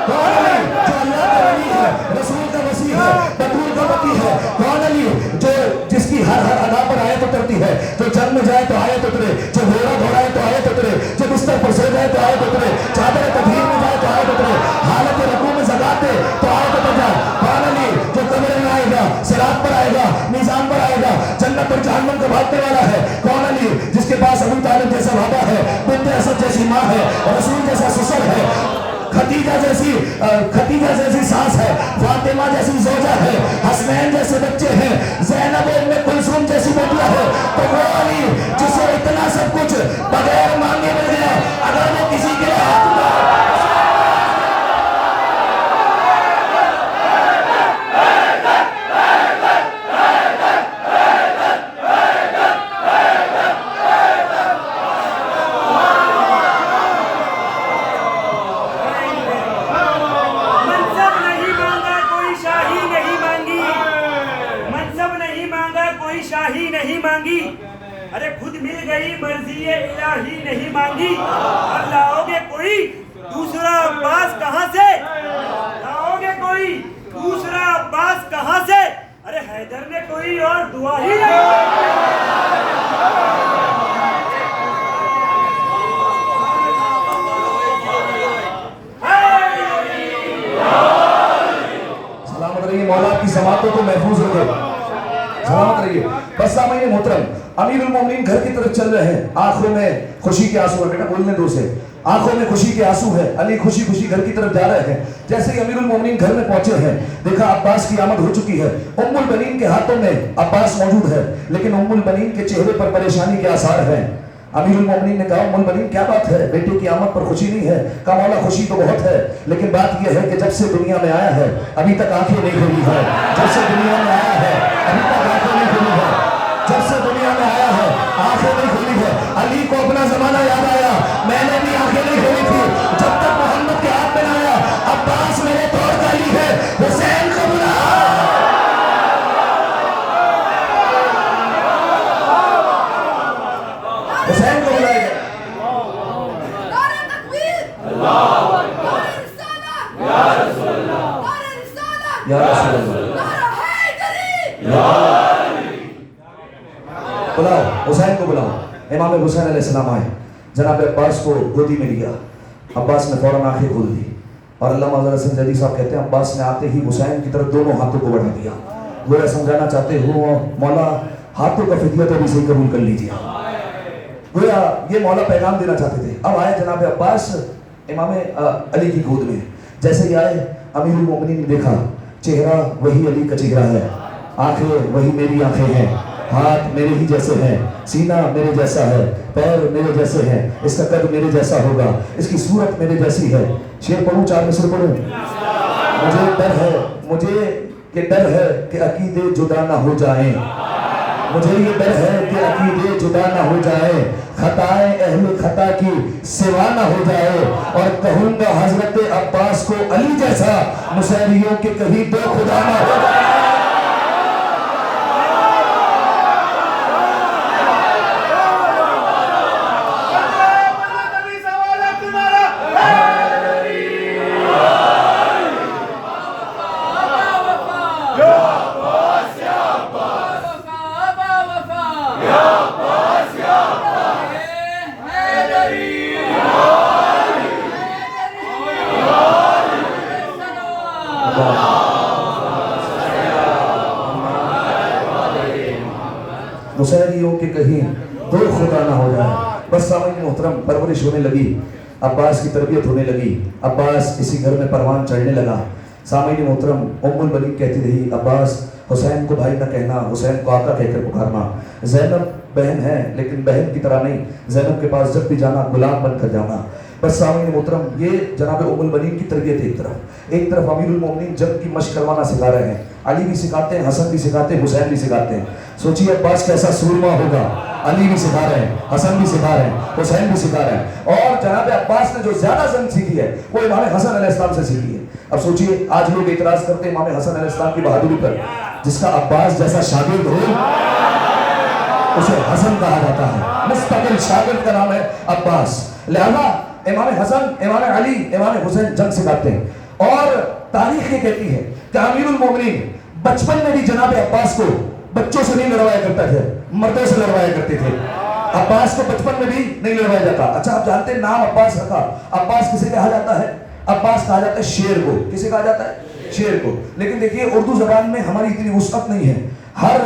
کون علی؟ جو اللہ کا ولی ہے، رسول کا وسیع ہے، پتلو کا پتی ہے. کون علی؟ جو جس کی ہر ادا پر آیت اترتی ہے، جو جنگ میں جائے تو آیت اترے، جو گھوڑا دوڑائے تو آیت اترے، جو بستر پر سو جائے تو آیت اترے، چادر تطہیر میں جائے تو آیت اترے، حالت رکوع میں زکات دے تو آیت اتر جائے. کون علی؟ جو قبر میں آئے گا، صراط پر آئے گا، میزان پر آئے گا، جنت اور جہنم کو بانٹنے والا ہے. کون علی؟ جس کے پاس ابو طالب جیسا بابا ہے، بنت اسد جیسی ماں ہے، رسول جیسا سسر ہے، خدیجہ جیسی ساس ہے، فاطمہ جیسی زوجہ ہے، حسنین جیسے بچے ہیں، زینب ام کلثوم جیسی بیٹیاں ہے. تو وہ علی جسے اتنا سب کچھ بغیر مانگے مل گیا، اگر وہ کسی کے ہاتھ میں مرضی الہی نہیں مانگی اور لاؤ گے کوئی دوسرا عباس کہاں سے؟ لاؤ گے کوئی دوسرا عباس کہاں سے؟ ارے حیدر نے کوئی اور دعا ہی نہیں سلامت رہیے، مولا کی سماعتوں کو محفوظ رکھے، سلامت رہیے۔ بس سامعین محترم، امیر المومنین گھر کی طرف چل رہے ہیں، آنکھوں میں خوشی کے آنسو ہے، بیٹا بولنے دو سے، آنکھوں میں خوشی کے آنسو ہے، علی خوشی خوشی گھر کی طرف جا رہے ہیں۔ جیسے ہی امیر المومنین گھر میں پہنچے ہیں، دیکھا عباس کی آمد ہو چکی ہے، ام البنین کے ہاتھوں میں عباس موجود ہے، لیکن ام البنین کے چہرے پر پریشانی کے آثار ہیں۔ امیر المومنین نے کہا ام البنین کیا بات ہے، بیٹے کی آمد پر خوشی نہیں ہے؟ کہا مولا خوشی تو بہت ہے، لیکن بات یہ ہے کہ جب سے دنیا میں آیا ہے ابھی تک آنکھیں نہیں کھلی ہے، جب سے دنیا میں آیا ہے ابھی تک آنکھیں نہیں کھلی ہے، جب سے دنیا میں آیا ہے آنکھیں نہیں کھلی ہے۔ علی کو اپنا زمانہ یاد آیا، میں نے بھی آنکھیں نہیں کھلی تھی جب تک محمد کے ہاتھ میں آیا۔ عباس میرے دور کا علی ہے، حسین کو بلا، حسین کو بلائے گا۔ یا رسول اللہ، بلاؤ حسین کو بلاؤ۔ امام حسین علیہ السلام آئے، جناب عباس کو گودی میں لیا، عباس نے فوراً آنکھیں کھول دی، اور علامہ حضرت زیدی صاحب کہتے ہیں عباس نے آتے ہی حسین کی طرف دونوں ہاتھوں کو بڑھا دیا، گویا سمجھانا چاہتے ہو مولا ہاتھوں کا فدیہ تو بھی صحیح قبول کر لیجیے، گویا یہ مولا پیغام دینا چاہتے تھے۔ اب آئے جناب عباس امام علی کی گود میں، جیسے ہی آئے امیر المومنین نے دیکھا چہرہ وہی علی کا چہرہ ہے، آنکھیں وہی میری آنکھیں ہیں، ہاتھ میرے ہی جیسے ہیں، سینہ میرے جیسا ہے، پیر میرے جیسے ہیں، اس کا قد میرے جیسا ہوگا، اس کی صورت میرے جیسی ہے۔ شعر پڑھوں، 4 مصر پڑھوں؟ مجھے ڈر ہے کہ عقیدے جدا نہ ہو جائیں، مجھے یہ ڈر ہے کہ عقیدے جدا نہ ہو جائیں، خطائیں اہل خطا کی سوا نہ ہو جائے، اور کہوں گا حضرت عباس کو علی جیسا، مسیریوں کے کہیں دو خدا نہ ہو جائے۔ مسیریوں کے کہیں دو خدا نہ ہو جائے۔ بس سامعین محترم، پرورش ہونے لگی، عباس کی تربیت ہونے لگی، عباس اسی گھر میں پروان چڑھنے لگا۔ سامعین محترم، ام البنین کہتی رہی عباس حسین کو بھائی نہ کہنا، حسین کو آقا کہہ کر پکارنا۔ زینب بہن ہے لیکن بہن کی طرح نہیں، زینب کے پاس جب بھی جانا غلام بن کر جانا۔ بس سامعین محترم، یہ جناب ام البنین کی تربیت ایک طرف امیر المومنین جنگ کی مشق کروانا سکھا رہے ہیں، علی بھی سکھاتے ہیں، حسن بھی سکھاتے ہیں، حسین بھی سکھاتے ہیں۔ سوچیے عباس کیسا سورما ہوگا، علی بھی سکھا رہے ہیں، حسن بھی سکھا رہے ہیں، حسین بھی سکھا رہے ہیں، اور جناب عباس نے جو زیادہ جنگ سیکھی ہے وہ امام حسن علیہ السلام سے سیکھی ہے۔ اب سوچیے آج لوگ اعتراض کرتے ہیں امام حسن علیہ السلام کی بہادری پر، جس کا عباس جیسا شاگرد ہو اسے حسن کہا جاتا ہے، مستقل شاگرد کا نام ہے عباس۔ لہذا امام حسن، امام علی، امام حسین جنگ سکھاتے ہیں، اور تاریخ یہ کہتی ہے کہ امیر المومنین بچپن میں بھی جناب عباس کو بچوں سے نہیں لڑوایا کرتا تھے، مردوں سے لڑوایا کرتے تھے۔ عباس کو بچپن میں بھی نہیں لڑوایا جاتا۔ اچھا آپ جانتے ہیں نام عباس رکھا، عباس کسے کہا جاتا ہے؟ عباس کہا جاتا ہے شیر کو۔ کسے کہا جاتا ہے؟ شیر کو۔ لیکن دیکھیے اردو زبان میں ہماری اتنی وسعت نہیں ہے، ہر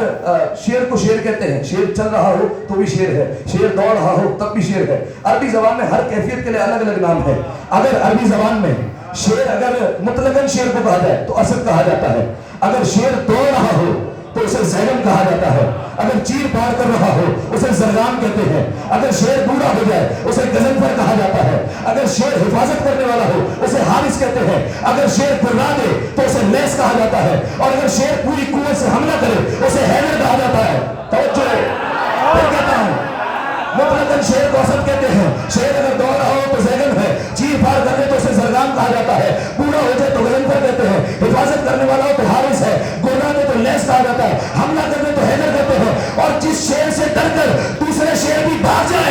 شیر کو شیر کہتے ہیں، شیر چل رہا ہو تو بھی شیر ہے، شیر دوڑ رہا ہو تب بھی شیر ہے۔ عربی زبان میں ہر کیفیت کے لیے الگ الگ نام ہے۔ اگر عربی زبان میں شیر اگر مطلقاً شیر کو کہا جائے تو اسد کہا جاتا ہے، اگر شیر دوڑ رہا ہو تو اسے زیلم کہا جاتا ہے، اگر چیر پار کر رہا ہو اسے زرگام کہتے ہیں، اگر شیر بوڑھا ہو جائے اسے غضنفر کہا جاتا ہے، اگر شیر حفاظت کرنے والا ہو اسے حارث کہتے ہیں، اگر شیر پرا دے تو اسے لیس کہا جاتا ہے، اور اگر شیر پوری قوت سے حملہ کرے اسے حیدر کہا جاتا ہے۔ توجہ ہے، پھر کہتا ہوں مطلقاً شیر کو اسد کہتے ہیں، شیر اگر دوڑ رہا ہو تو زیلم ہے، چیر پار کرنے تو اسے زرگام کہا جاتا ہے، بوڑھا ہو جائے تو غضنفر کہتے ہیں، حفاظت کرنے والا ہو تو حارث ہے، گرا دے تو لیس کہا جاتا ہے، حملہ کرنے تو حیدر کہتے ہیں، اور جس شیر سے ڈر کر دوسرے شیر بھی بھاگ جائے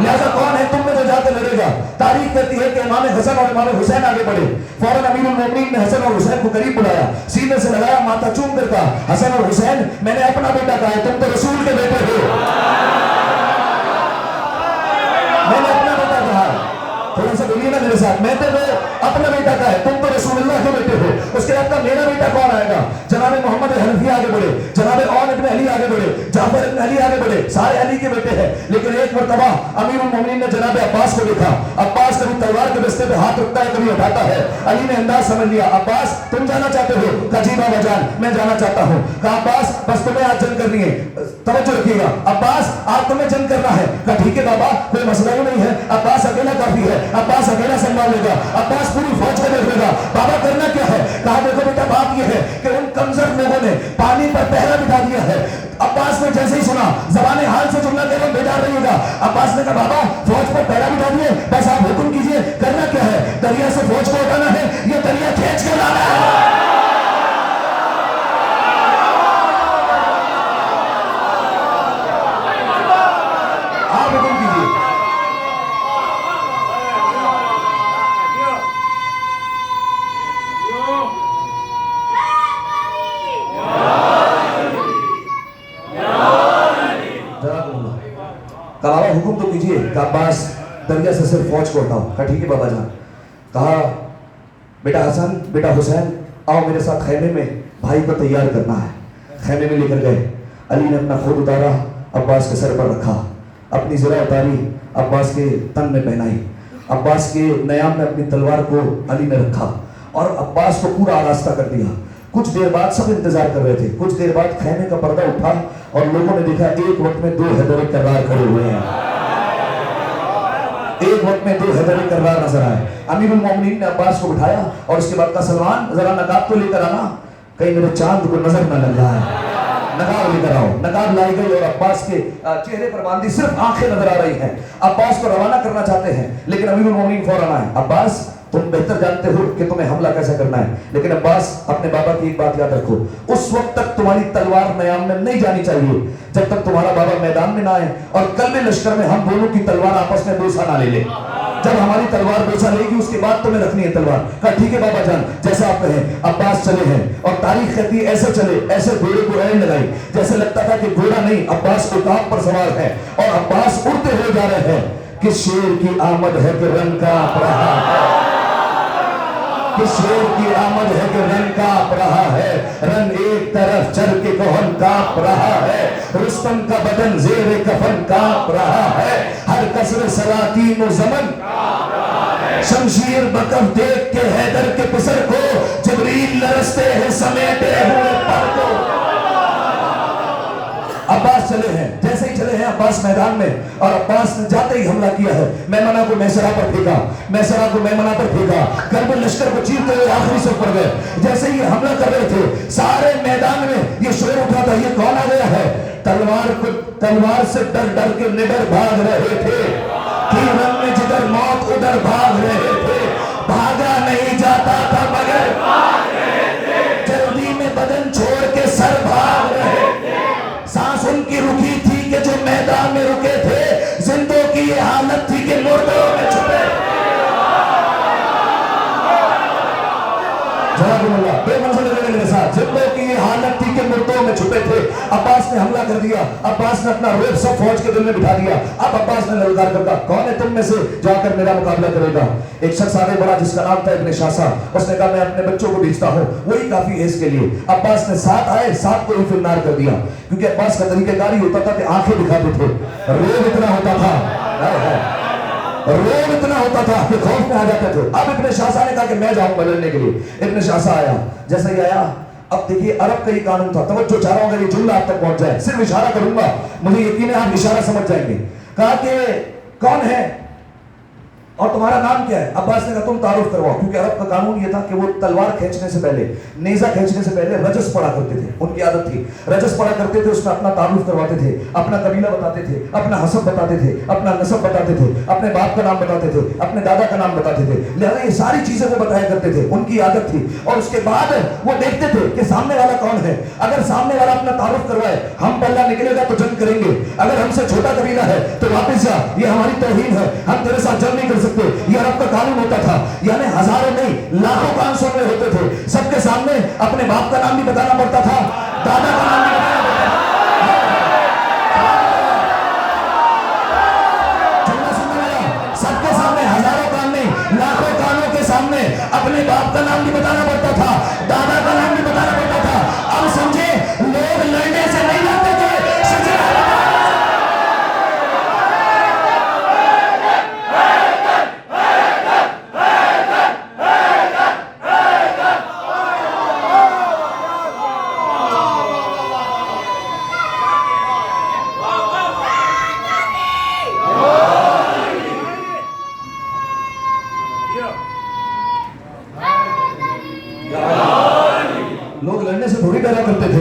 لہذا کون ہے تم میں جو جا کے لڑے گا؟ تاریخ کہتی ہے کہ امام حسن اور امام حسین آگے بڑھے، فوراً امیر المومنین نے حسن اور حسین کو قریب بلایا، سینے سے لگایا، ماتھا چوم کر کہا حسن اور حسین میں نے اپنا بیٹا کہا ہے، تم تو رسول کے بیٹے ہو، میں نے اپنا بیٹا کہا ہے، تھوڑا سا بولیے نا میرے ساتھ، میں تو اپنا بیٹا کہا ہے، تم تو رسول اللہ کے بیٹے ہو۔ اس کے بعد کہا میرا بیٹا کون آئے گا؟ جناب محمد حنفی آگے بڑھے، جناب عون ابن علی آگے بڑھے، جعفر ابن علی آگے بڑھے، سارے علی کے بیٹے ہیں، لیکن ایک مرتبہ امیر المومنین نے جناب عباس کو دیکھا، عباس کبھی تلوار کے بستے پہ ہاتھ رکھتا ہے کبھی اٹھاتا ہے، علی نے انداز سمجھ لیا، عباس تم جانا چاہتے ہو؟ کہا جی بابا جان میں جانا چاہتا ہوں۔ کہا عباس بس تمہیں آج جنگ کرنی ہے، توجہ رکھیے گا، عباس آج تمہیں جنگ کرنا ہے۔ کہا ٹھیک ہے بابا کوئی مسئلہ ہی نہیں ہے، عباس اکیلا کافی ہے، عباس اکیلا سنبھال لے گا، عباس پوری فوج کو دیکھ لے گا۔ بابا کرنا کیا ہے؟ کہا دیکھو بیٹا بات یہ ہے کہ ان کمزور لوگوں نے پانی پر پہرا بٹھا دیا ہے۔ عباس نے جیسے ہی سنا زبان حال سے جملہ کہہ رہا بیدار رہیے گا۔ عباس نے کہا بابا فوج پر پہرا بٹھا دیے، بس آپ حکم کیجئے کرنا کیا ہے؟ دریا سے فوج کو اٹھانا ہے یا دریا کھینچ کر لانا ہے؟ آپ حکم کیجئے۔ کہا بابا حکم تو کیجئے۔ کہا عباس دریا سے صرف فوج کو اٹھاؤ۔ کہا ٹھیک ہے بابا جان۔ کہا بیٹا حسن بیٹا حسین آؤ میرے ساتھ خیمے میں، بھائی کو تیار کرنا ہے۔ خیمے میں لے کر گئے، علی نے اپنا خود اتارا، عباس کے سر پر رکھا، اپنی زرہ اتاری، عباس کے تن میں پہنائی، عباس کے نیام میں اپنی تلوار کو علی نے رکھا اور عباس کو پورا آراستہ کر دیا۔ کچھ دیر بعد سب انتظار کر رہے تھے، کچھ دیر بعد خیمے کا پردہ اٹھا اور لوگوں نے دیکھا ایک وقت میں 2 حیدر کرار کھڑے ہوئے ہیں، ایک وقت میں 2 حیدر کرار نظر آئے۔ امیر المومنین نے عباس کو بٹھایا اور اس کے بعد کہا سلمان ذرا نقاب تو لے کر آنا، کہیں میرے چاند کو نظر نہ لگ رہا ہے، نقاب لے کر آؤ۔ نقاب لائی گئی اور عباس کے چہرے پر باندھی صرف آنکھیں نظر آ رہی ہیں۔ عباس کو روانہ کرنا چاہتے ہیں لیکن امیر المومنین فوراً آئے، عباس تم بہتر جانتے ہو کہ تمہیں حملہ کیسے کرنا ہے، لیکن عباس اپنے بابا کی ایک بات یاد رکھو، اس وقت تک تمہاری تلوار نیام میں نہیں جانی چاہیے جب تک تمہارا بابا میدان میں نہ آئے اور کلبے لشکر میں ہم دونوں کی تلوار آپس میں بوسہ نہ لے لے۔ جب ہماری تلوار بوسہ لے گی اس کے بعد تمہیں رکھنی ہے تلوار۔ کہا ٹھیک ہے بابا جان جیسا آپ کہیں۔ عباس چلے ہیں اور تاریخ کہتی ہے ایسے چلے، ایسے گھوڑے کو عین لگائی جیسے لگتا تھا کہ گھوڑا نہیں عباس عقاب پر سوار ہے، اور عباس اڑتے ہوئے جا رہے ہیں۔ کس شیر کی آمد ہے کہ رن کانپ رہا ہے، کس شیر کی آمد ہے کہ رن کانپ رہا ہے، رن ایک طرف چل کے کوہن کانپ رہا ہے، رستم کا بدن زیر کفن کانپ رہا ہے، ہر کسر سلاطین و زمن شمشیر بکف دیکھ کے حیدر کے پسر کو جبریل لرزتے ہیں سمیٹے ہوئے پر کو۔ عباس چلے ہیں، جیسے ہی چلے ہیں عباس میدان میں، اور عباس نے جاتے ہی حملہ کیا ہے، میمنہ کو میسرہ پر پھینکا، میسرہ کو میمنہ پر پھینکا، کرب لشکر کو چیرتے ہوئے آخری صف پر گئے۔ جیسے ہی حملہ کر رہے تھے سارے میدان میں یہ شور اٹھا تھا یہ کون آ گیا ہے؟ تلوار سے ڈر ڈر کے نڈر بھاگ رہے تھے، تیرن میں جدھر موت ادھر بھاگ رہے تھے، بھاگا نہیں جاتا تھا مگر بھاگ رہے تھے، جلدی میں بدن چھوڑ کے سر بھاگ رہے تھے، سانس ان کی رکی تھی کہ جو میدان میں رکے تھے، زندوں کی یہ حالت تھی کہ مردوں میں چھپے تھے۔ جناب اللہ بے منزل لگے میرے ساتھ، زندوں کی یہ حالت تھی کہ مردوں میں چھپے تھے۔ عباس نے حملہ کر دیا، عباس نے اپنا روب سب فوج کے دل میں بٹھا دیا۔ اب عباس نے للکار کر کہا کون ہے تم میں سے جو آ کر میرا مقابلہ کرے گا؟ ایک شخص آگے بڑھا جس کا نام تھا ابن شاسا، اس نے کہا میں اپنے بچوں کو بھیجتا ہوں، وہی کافی ہے اس کے لیے۔ عباس نے 7 آئے، 7 کو ہی فنار کر دیا، کیونکہ عباس کا طریقہ کار ہی ہوتا تھا کہ آنکھیں دکھاتے تھے، روب اتنا ہوتا تھا، روب اتنا ہوتا تھا کہ خوف میں آ جاتے تھے۔ اب ابن شاسا نے کہا کہ میں جاؤں گا لڑنے کے لیے۔ ابن شاسا آیا، جیسا ہی آیا اب دیکھیے عرب کا ہی قانون تھا، توجہ چاہ رہا ہوں اگر یہ جملہ آپ تک پہنچ جائے، صرف اشارہ کروں گا، مجھے یقین ہے آپ اشارہ سمجھ جائیں گے۔ کہا کہ کون ہے؟ اور تمہارا نام کیا ہے؟ عباس نے کہا تم تعارف کرواؤ، کیونکہ عرب کا قانون یہ تھا کہ وہ تلوار کھینچنے سے پہلے، نیزہ کھینچنے سے پہلے رجس پڑھا کرتے تھے، ان کی عادت تھی، رجس پڑھا کرتے تھے، اس میں اپنا تعارف کرواتے تھے، اپنا قبیلہ بتاتے تھے، اپنا حسب بتاتے تھے، اپنا نسب بتاتے تھے، اپنے باپ کا نام بتاتے تھے، اپنے دادا کا نام بتاتے تھے، لہذا یہ ساری چیزیں وہ بتایا کرتے تھے، ان کی عادت تھی. اور اس کے بعد وہ دیکھتے تھے کہ سامنے والا کون ہے، اگر سامنے والا اپنا تعارف کروائے ہم پلہ نکلے گا تو جنگ کریں گے، اگر ہم سے چھوٹا قبیلہ ہے تو واپس جا، یہ ہماری توہین ہے، ہم تیرے ساتھ جنگ نہیں کر سکتے. یہ عرب کا قانون ہوتا تھا، یعنی ہزاروں نہیں لاکھوں کان سن رہے ہوتے تھے، سب کے سامنے اپنے باپ کا نام بھی بتانا پڑتا تھا، دادا کا نام بھی بتانا پڑتا تھا، سب کے سامنے ہزاروں کان نہیں لاکھوں کانوں کے سامنے اپنے باپ کا نام بھی بتانا پڑتا تھا، دادا کا نام بھی بتانا پڑتا تھا. اب سمجھے لوگ لڑنے سے نہیں لڑتے تھے، لوگ لڑنے سے تھوڑی ڈرا کرتے تھے،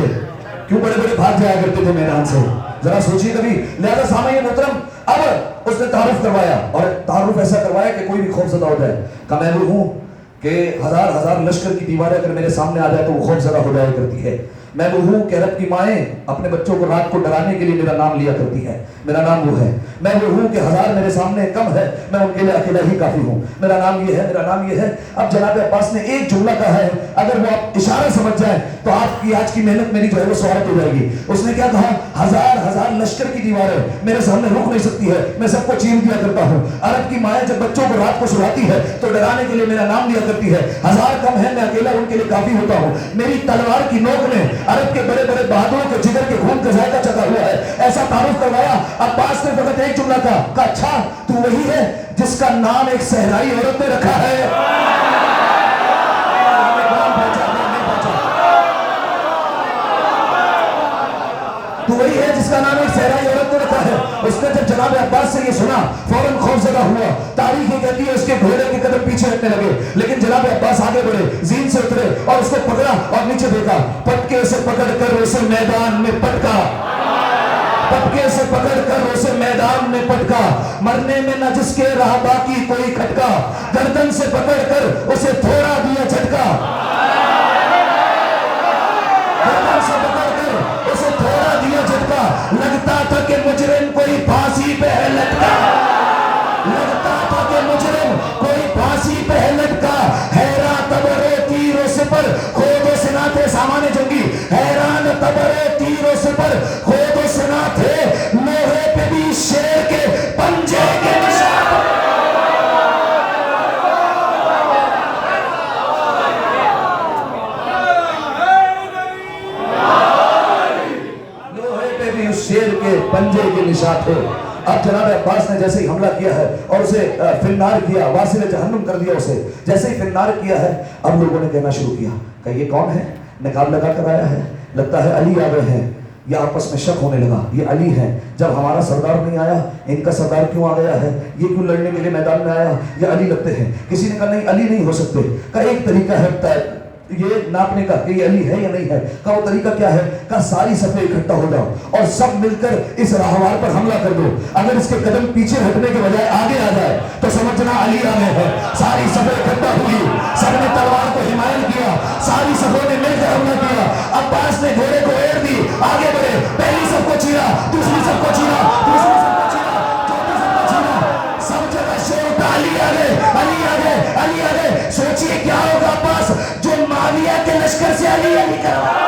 کیوں بڑے بڑے بھاگ جایا کرتے تھے میدان سے، ذرا سوچیے کبھی. لہذا سامعین محترم اب اس نے تعارف کروایا، اور تعارف ایسا کروایا کہ کوئی بھی خوف زدہ ہو جائے. کہا میں وہ ہوں کہ ہزار لشکر کی دیواریں اگر میرے سامنے آ جائے تو وہ خوف زدہ ہو جایا کرتی ہے. میں وہ ہوں کہ عرب کی مائیں اپنے بچوں کو رات کو ڈرانے کے لیے میرا نام لیا کرتی ہے، میرا نام وہ ہے. میں وہ ہوں کہ ہزار میرے سامنے کم ہے، میں ان کے لیے اکیلا ہی کافی ہوں، میرا نام یہ ہے، میرا نام یہ ہے. اب جناب عباس نے ایک جملہ کہا ہے، اگر وہ آپ اشارہ سمجھ جائیں تو آپ کی آج کی محنت میری جو ہے وہ سوارت ہو جائے گی. اس نے کیا کہا؟ ہزار لشکر کی دیواریں میرے سامنے رک نہیں سکتی ہے، میں سب کو چیر دیا کرتا ہوں. عرب کی مائیں جب بچوں کو رات کو سلاتی ہے تو ڈرانے کے لیے میرا نام لیا کرتی ہے، ہزار کم ہے، میں اکیلا ان کے لیے کافی ہوتا ہوں. میری تلوار کی نوک میں عرب کے بڑے بڑے بہادروں کے جگر کے خون کا ذائقہ چکا ہوا ہے. ایسا تعارف کروایا. عباس نے فقط ایک جملہ کہا، اچھا تو وہی ہے جس کا نام ایک صحرائی عورت نے رکھا ہے؟ تو وہی ہے جس کا نام ایک صحرائی عورت نے رکھا ہے. اس نے جب جناب عباس سے یہ سنا فوراً خوف زدہ ہوا. تاریخ یہ کہتی ہے اس کے گھوڑے کے قدم پیچھے ہٹنے لگے، لیکن جناب عباس آگے بڑھے، زین سے اترے اور اس کو پکڑا اور نیچے دیکھا. پٹکے سے پکڑ کر اسے میدان میں پٹکا، پٹکے سے پکڑ کر اسے میدان میں پٹکا، مرنے میں نہ جس کے رہا باقی کوئی کھٹکا، گردن سے پکڑ کر اسے تھوڑا دیا جھٹکا، گردن سے پکڑ کر اسے تھوڑا دیا جھٹکا. لگتا تھا کہ مجرم کوئی پھانسی پہ ہے لٹکا، لگتا تھا کہ مجرم کوئی پھانسی پہ ہے لٹکا. حیران تبرے تیروں سے پر خود و سنا تھے سامان جنگی، حیران تبرے تیروں سے پر خود و سنا تھے، لوہے پہ بھی شیر کے پنجے کے نشان. شیر کے پنجے کے نشان تھے. اب جناب عباس نے جیسے ہی حملہ کیا ہے اور اسے فنار کیا، واصل جہنم کر دیا اسے، جیسے ہی فنار کیا ہے اب لوگوں نے کہنا شروع کیا کہ یہ کون ہے؟ نقاب لگا کر آیا ہے، لگتا ہے علی آ گئے ہیں. یہ آپس میں شک ہونے لگا، یہ علی ہیں، جب ہمارا سردار نہیں آیا ان کا سردار کیوں آ گیا ہے؟ یہ کیوں لڑنے کے لیے میدان میں آیا؟ یہ علی لگتے ہیں. کسی نے کہا نہیں علی نہیں ہو سکتے. کہا ایک طریقہ ہے یہ ناپنے کا کہ یہ علی ہے یا نہیں ہے. کہا وہ طریقہ کیا ہے؟ کہا ساری صفیں اکٹھا ہو جاؤ اور سب مل کر اس راہوار پر حملہ کر دو. اگر اس کے قدم پیچھے ہٹنے کے بجائے آگے آ جائے تو سمجھنا علی آ گئے ہیں. ساری صفیں اکٹھا ہوئی، سب نے تلوار کو حمایت کیا، ساری صفوں نے مل کر حملہ کیا. عباس نے گھوڑے کو ایر دی، آگے بڑھے، پہلی صف کو چیرا، دوسری صف کو چیرا، تیسری صف کو چیرا، چوتھی صف کو چیرا. سب جگہ شور اٹھا، علی آ گئے، علی آ گئے، علی آ گئے. سوچئے کیا ہوگا عباس جو معاویہ کے لشکر سے علی علی کروا.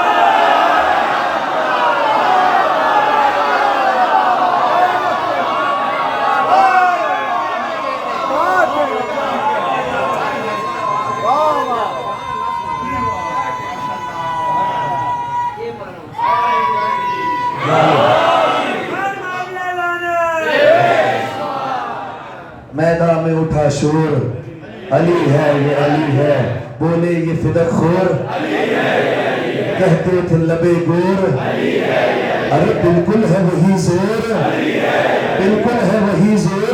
میدان میں اٹھا شور، علی ہے یہ علی ہے، بولے یہ فدق خور، کہتے تھے لبے گور، ارے بالکل ہے وہی زور، بالکل ہے وہی زور.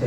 6,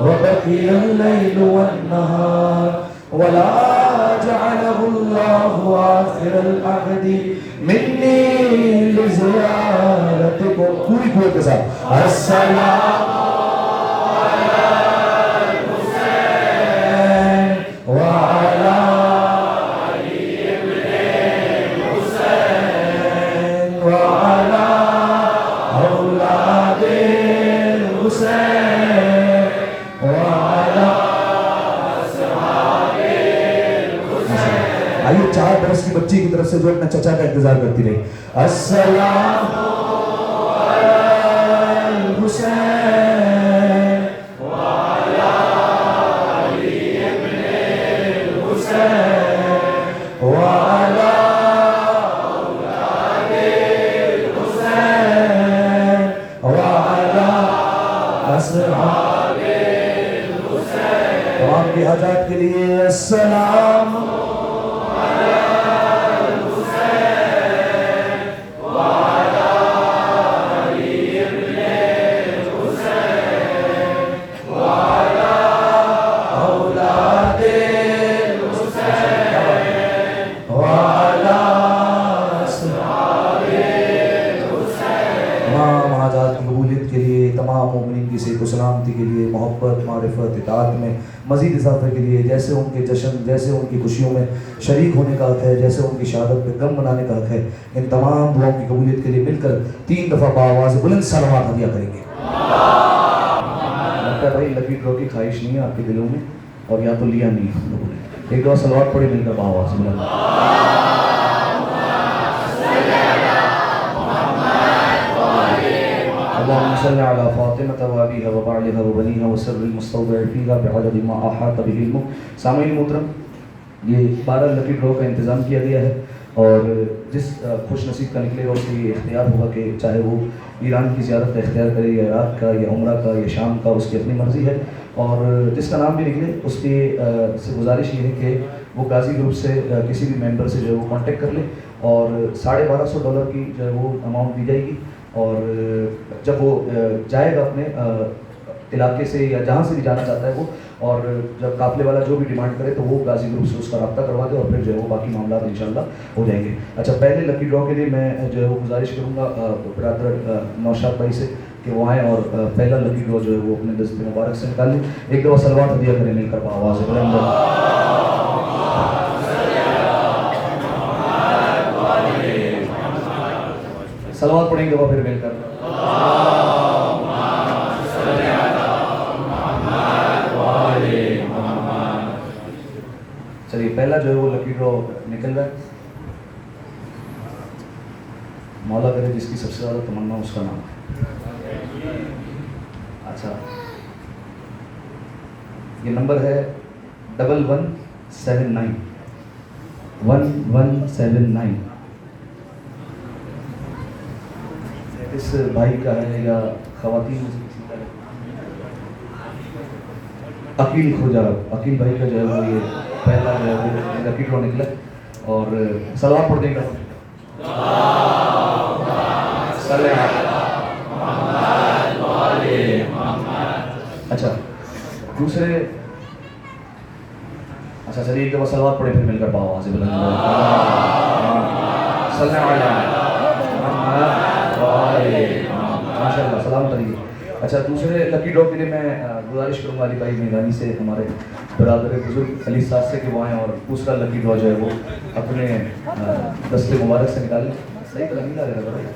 وبقي الليل والنهار ولا جعله الله آخر العهد مني لزيارتكم. پوری قوت کے ساتھ السلام علی الحسین وعلی علی ابن الحسین وعلی اولاد الحسین وعلی اصحاب الحسین. آئیے 4 برس کی بچی کی طرف سے جو اپنا چچا کا انتظار کرتی رہی. السلام علی الحسین وعلی علی ابن الحسین وعلی اولاد الحسین وعلی اصحاب الحسین. تمام کی حاجات کے لیے السلام سلامتی کے لیے، محبت، معرفت، اطاعت میں مزید اضافے کے لیے، جیسے ان کے جشن، جیسے ان کی خوشیوں میں شریک ہونے کا حق ہے، جیسے ان کی شہادت پہ غم منانے کا حق ہے، ان تمام دعاؤں کی قبولیت کے لیے مل کر 3 دفعہ بآواز بلند صلوات ہدیہ کریں گے. لگتا ہے بھائی لکی ڈرا کی خواہش نہیں ہے آپ کے دلوں میں، اور یا تو لیا نہیں ہم لوگوں نے. ایک دفعہ صلوات پڑھی مل کر بآواز بلند. اللهم صل على فاطمة وأبيها وبعلها وبنيها وسر المستودع فيها بعدد ما أحاط به علمك. سامعین محترم، یہ 12 لکی ڈرا کا انتظام کیا گیا ہے، اور جس خوش نصیب کا نکلے گا اس کے لیے اختیار ہوگا کہ چاہے وہ ایران کی زیارت کا اختیار کرے یا عراق کا یا عمرہ کا یا شام کا، اس کی اپنی مرضی ہے. اور جس کا نام بھی نکلے اس کی سے گزارش یہ ہے کہ وہ غازی گروپ سے کسی بھی ممبر سے جو ہے وہ کانٹیکٹ کر لے، اور $1250 کی جو ہے وہ اماؤنٹ دی جائے گی. اور جب وہ جائے گا اپنے علاقے سے یا جہاں سے بھی جانا چاہتا ہے وہ، اور جب قافلے والا جو بھی ڈیمانڈ کرے تو وہ غازی گروپ سے اس کا رابطہ کروا دے، اور پھر جو ہے وہ باقی معاملات انشاءاللہ ہو جائیں گے. اچھا، پہلے لکی ڈرا کے لیے میں جو ہے وہ گزارش کروں گا برادر نوشاد بھائی سے کہ وہ آئیں اور پہلا لکی ڈرا جو ہے وہ اپنے دست مبارک سے نکال لیں. ایک دفعہ صلوات ہدیہ کریں مل کر آواز بلند. صلوات پڑھیں گے وہ پھر مل کر. چلیے پہلا جو ہے وہ لکی ڈرا نکل رہا ہے. مولا کرے جس کی سب سے زیادہ تمنا اس کا نام. اچھا، یہ نمبر ہے 1179 1179. اس بھائی کا ہے یا خواتین میں سے کسی کا ہے؟ عقیل کھوجا، عقیل بھائی کا جو ہے وہ یہ پہلا جو ہے وہ لکی ڈرا نکلا. اور صلوات پڑھ دیں گا. اچھا دوسرے، اچھا چلیے ایک دفعہ صلوات پڑھیں پھر مل کر آواز بلند. ماشاء اللہ سلامت رہیے. اچھا دوسرے لکی ڈرا کے لیے میں گزارش کروں گا علی بھائی میدانی سے، ہمارے برادر بزرگ علی صاحب سے کہ وہ آئیں اور دوسرا لکی ڈرا جو ہے وہ اپنے دست مبارک سے نکالیں. صحیح طرح نہیں رہے گا بھائی.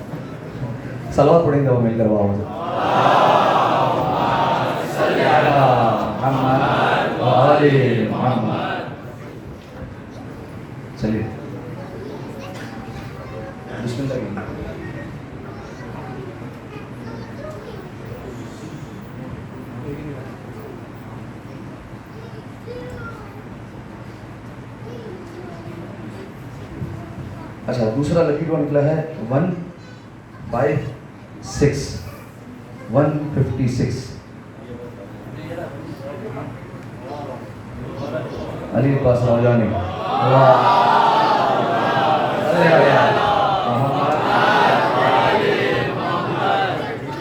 صلوات پڑھیں گے وہ مل کر آواز. چلیے بسم اللہ. اچھا دوسرا لکی ڈرا نکلا ہے 156 علی پاس روجانی.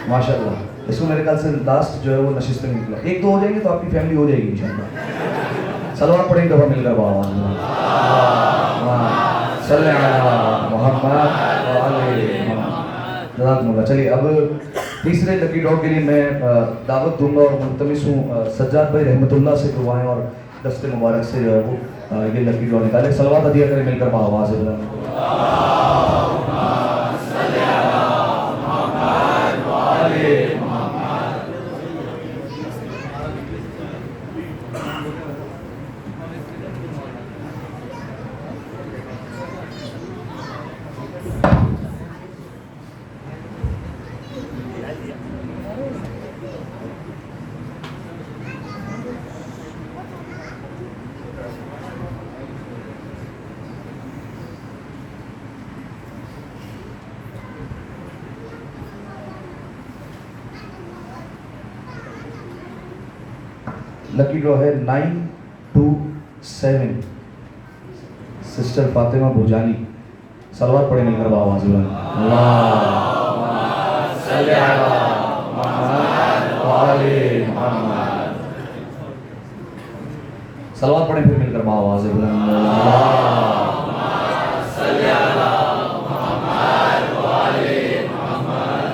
ماشاء اللہ اس کو میرے خیال سے لاسٹ جو ہے وہ نشست میں نکلا. 1-2 ہو جائیں گے تو آپ کی فیملی ہو جائے گی انشاءاللہ. صلوات پڑھیں دفعہ مل کر بابا صلی اللہ محمد جزاکم اللہ. چلیے اب تیسرے لکی ڈراؤ کے لیے میں دعوت دوں گا اور ملتمس ہوں سجاد بھائی رحمۃ اللہ سے دعائیں اور دست مبارک سے جو ہے وہ یہ لکی ڈراؤ نکالے. صلوات عطیہ کریں مل کر آواز ہے. لکی ڈرا ہے 927 سسٹر فاطمہ بھوجانی. صلوات پڑھیں مل کر آواز بلند. اللہم صلی علی محمد وآل محمد. صلوات پڑھیں پھر مل کر آواز بلند. اللہم صلی علی محمد وآل محمد.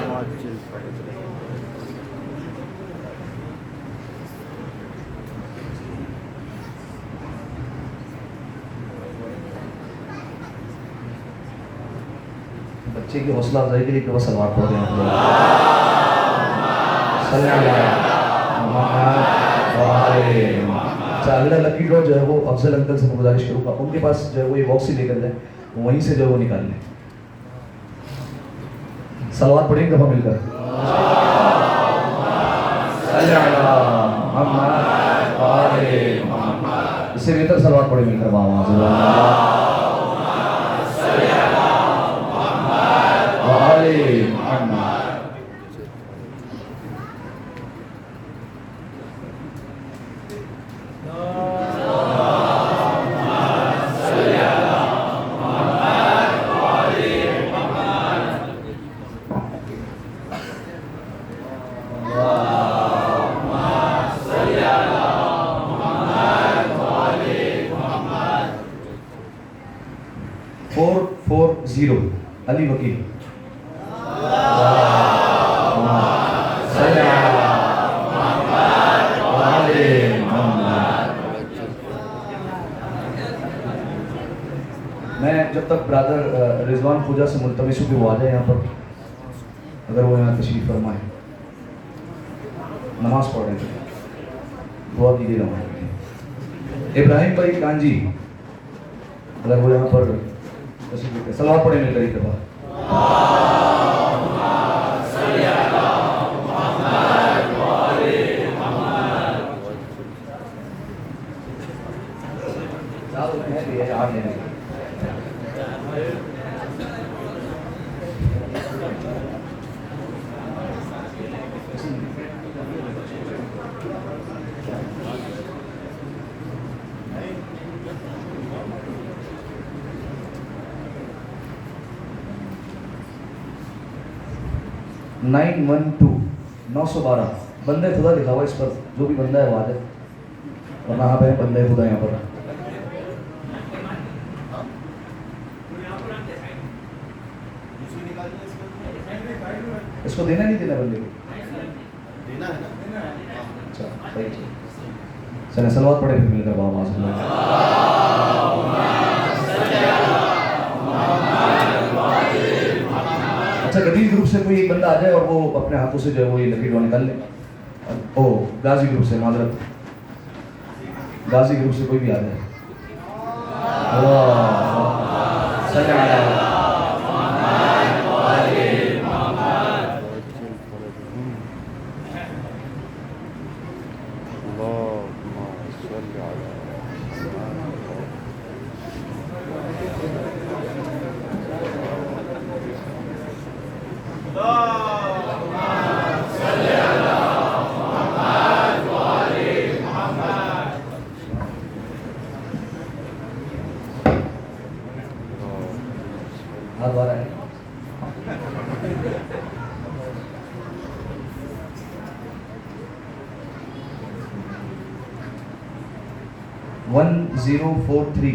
بچے کی حوصلہ افزائی کے لیے کہ وہ صلوات پڑھ دیں. صلی اللہ محمد وآل محمد. اچھا اگلا لکی ڈرا جو ہے وہ افضل انکل سے میں گزارش کروں گا ان کے پاس جو ہے وہ یہ باکس ہی لے کر دیں وہیں سے جو ہے وہ نکال لیں. صلوات پڑھیں گے دفعہ مل کر. صلی اللہ محمد وآل محمد. اس سے بہتر صلوات پڑھیں مل کر آواز. علی وکیل. میں جب تک برادر رضوان خوجہ سے ملتمس ہوں کہ وہ آ جائے یہاں پر اگر وہ یہاں تشریف فرمائے. نماز پڑھ رہے تھے دعا کیجیے گا. ابراہیم بھائی کانجی اگر وہ یہاں پر صلوات پڑھیں مل کر ایک دفعہ. (912) بندے خدا لکھا ہوا اس پر. جو بھی بندہ ہے وہ آ جائے ورنہ آپ ہیں بندے خدا یہاں پر. اس کو دینا نہیں دینا بندے کو دینا ہے نا. اچھا چلیں صلوات پڑھیں پھر مل کر آواز. اچھا غدیر گروپ سے کوئی ایک بندہ آ جائے اور وہ اپنے ہاتھوں سے جو ہے وہ یہ لکی ڈرا نکال لے. او غازی گروپ سے معذرت غازی گروپ سے کوئی بھی آ جائے. صلی اللہ 1043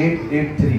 883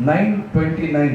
929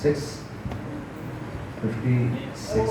656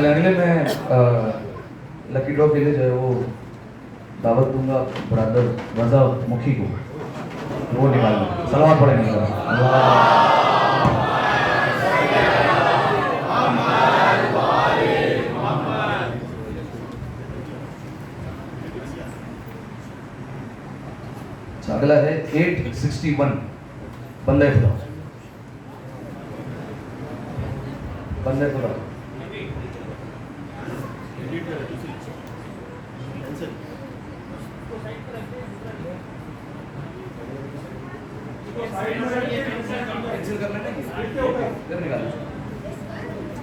چلے اگلے میں لکی ڈرا کے لیے جو ہے وہ دعوت دوں گا برادر رضا مکھی کو، وہ نکالنا سلام پڑھیں گے اگلا ہے 861 بندے خدا، بندے خدا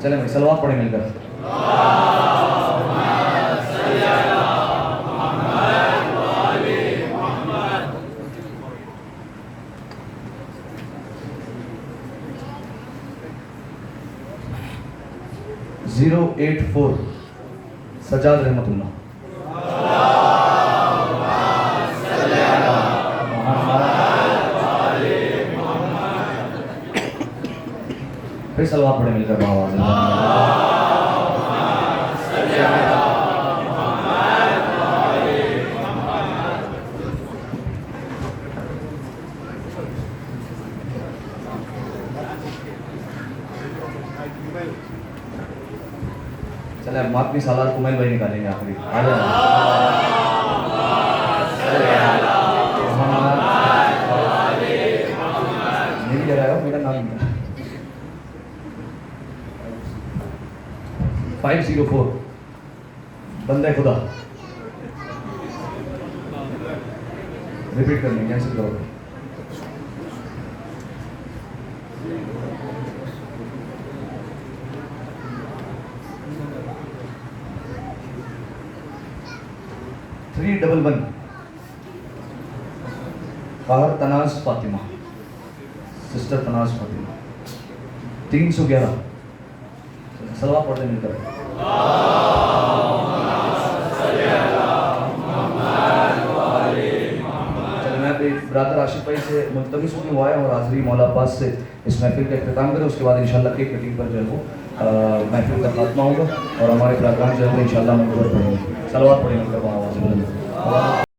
چلیں بھائی سلوات پڑھیں مل کر 084 سجاد رحمت اللہ پھر سلوات پڑھیں مل کر آواز چلے اب ماتمی سالات کو بھائی نکالیں گے آخری نہیں بھی رہا ہے میرا نام 504 بندے خدا ریپیٹ کرنے کینسل کرو 311 باہر تناز فاطمہ سسٹر تناز فاطمہ 311 سلوات پڑھتے مل کر چلے میں برادر عاشق بھائی سے ملتمس ہوں کہ وہ آئے اور حاضری مولا عباس سے اس محفل کا اختتام کریں، اس کے بعد انشاءاللہ کیک کٹنگ پر جو ہے وہ محفل کا خاتمہ ہوگا اور ہمارے برادران جو ہے وہ انشاءاللہ منتظر پڑھیں گے. صلوات پڑھیں گے.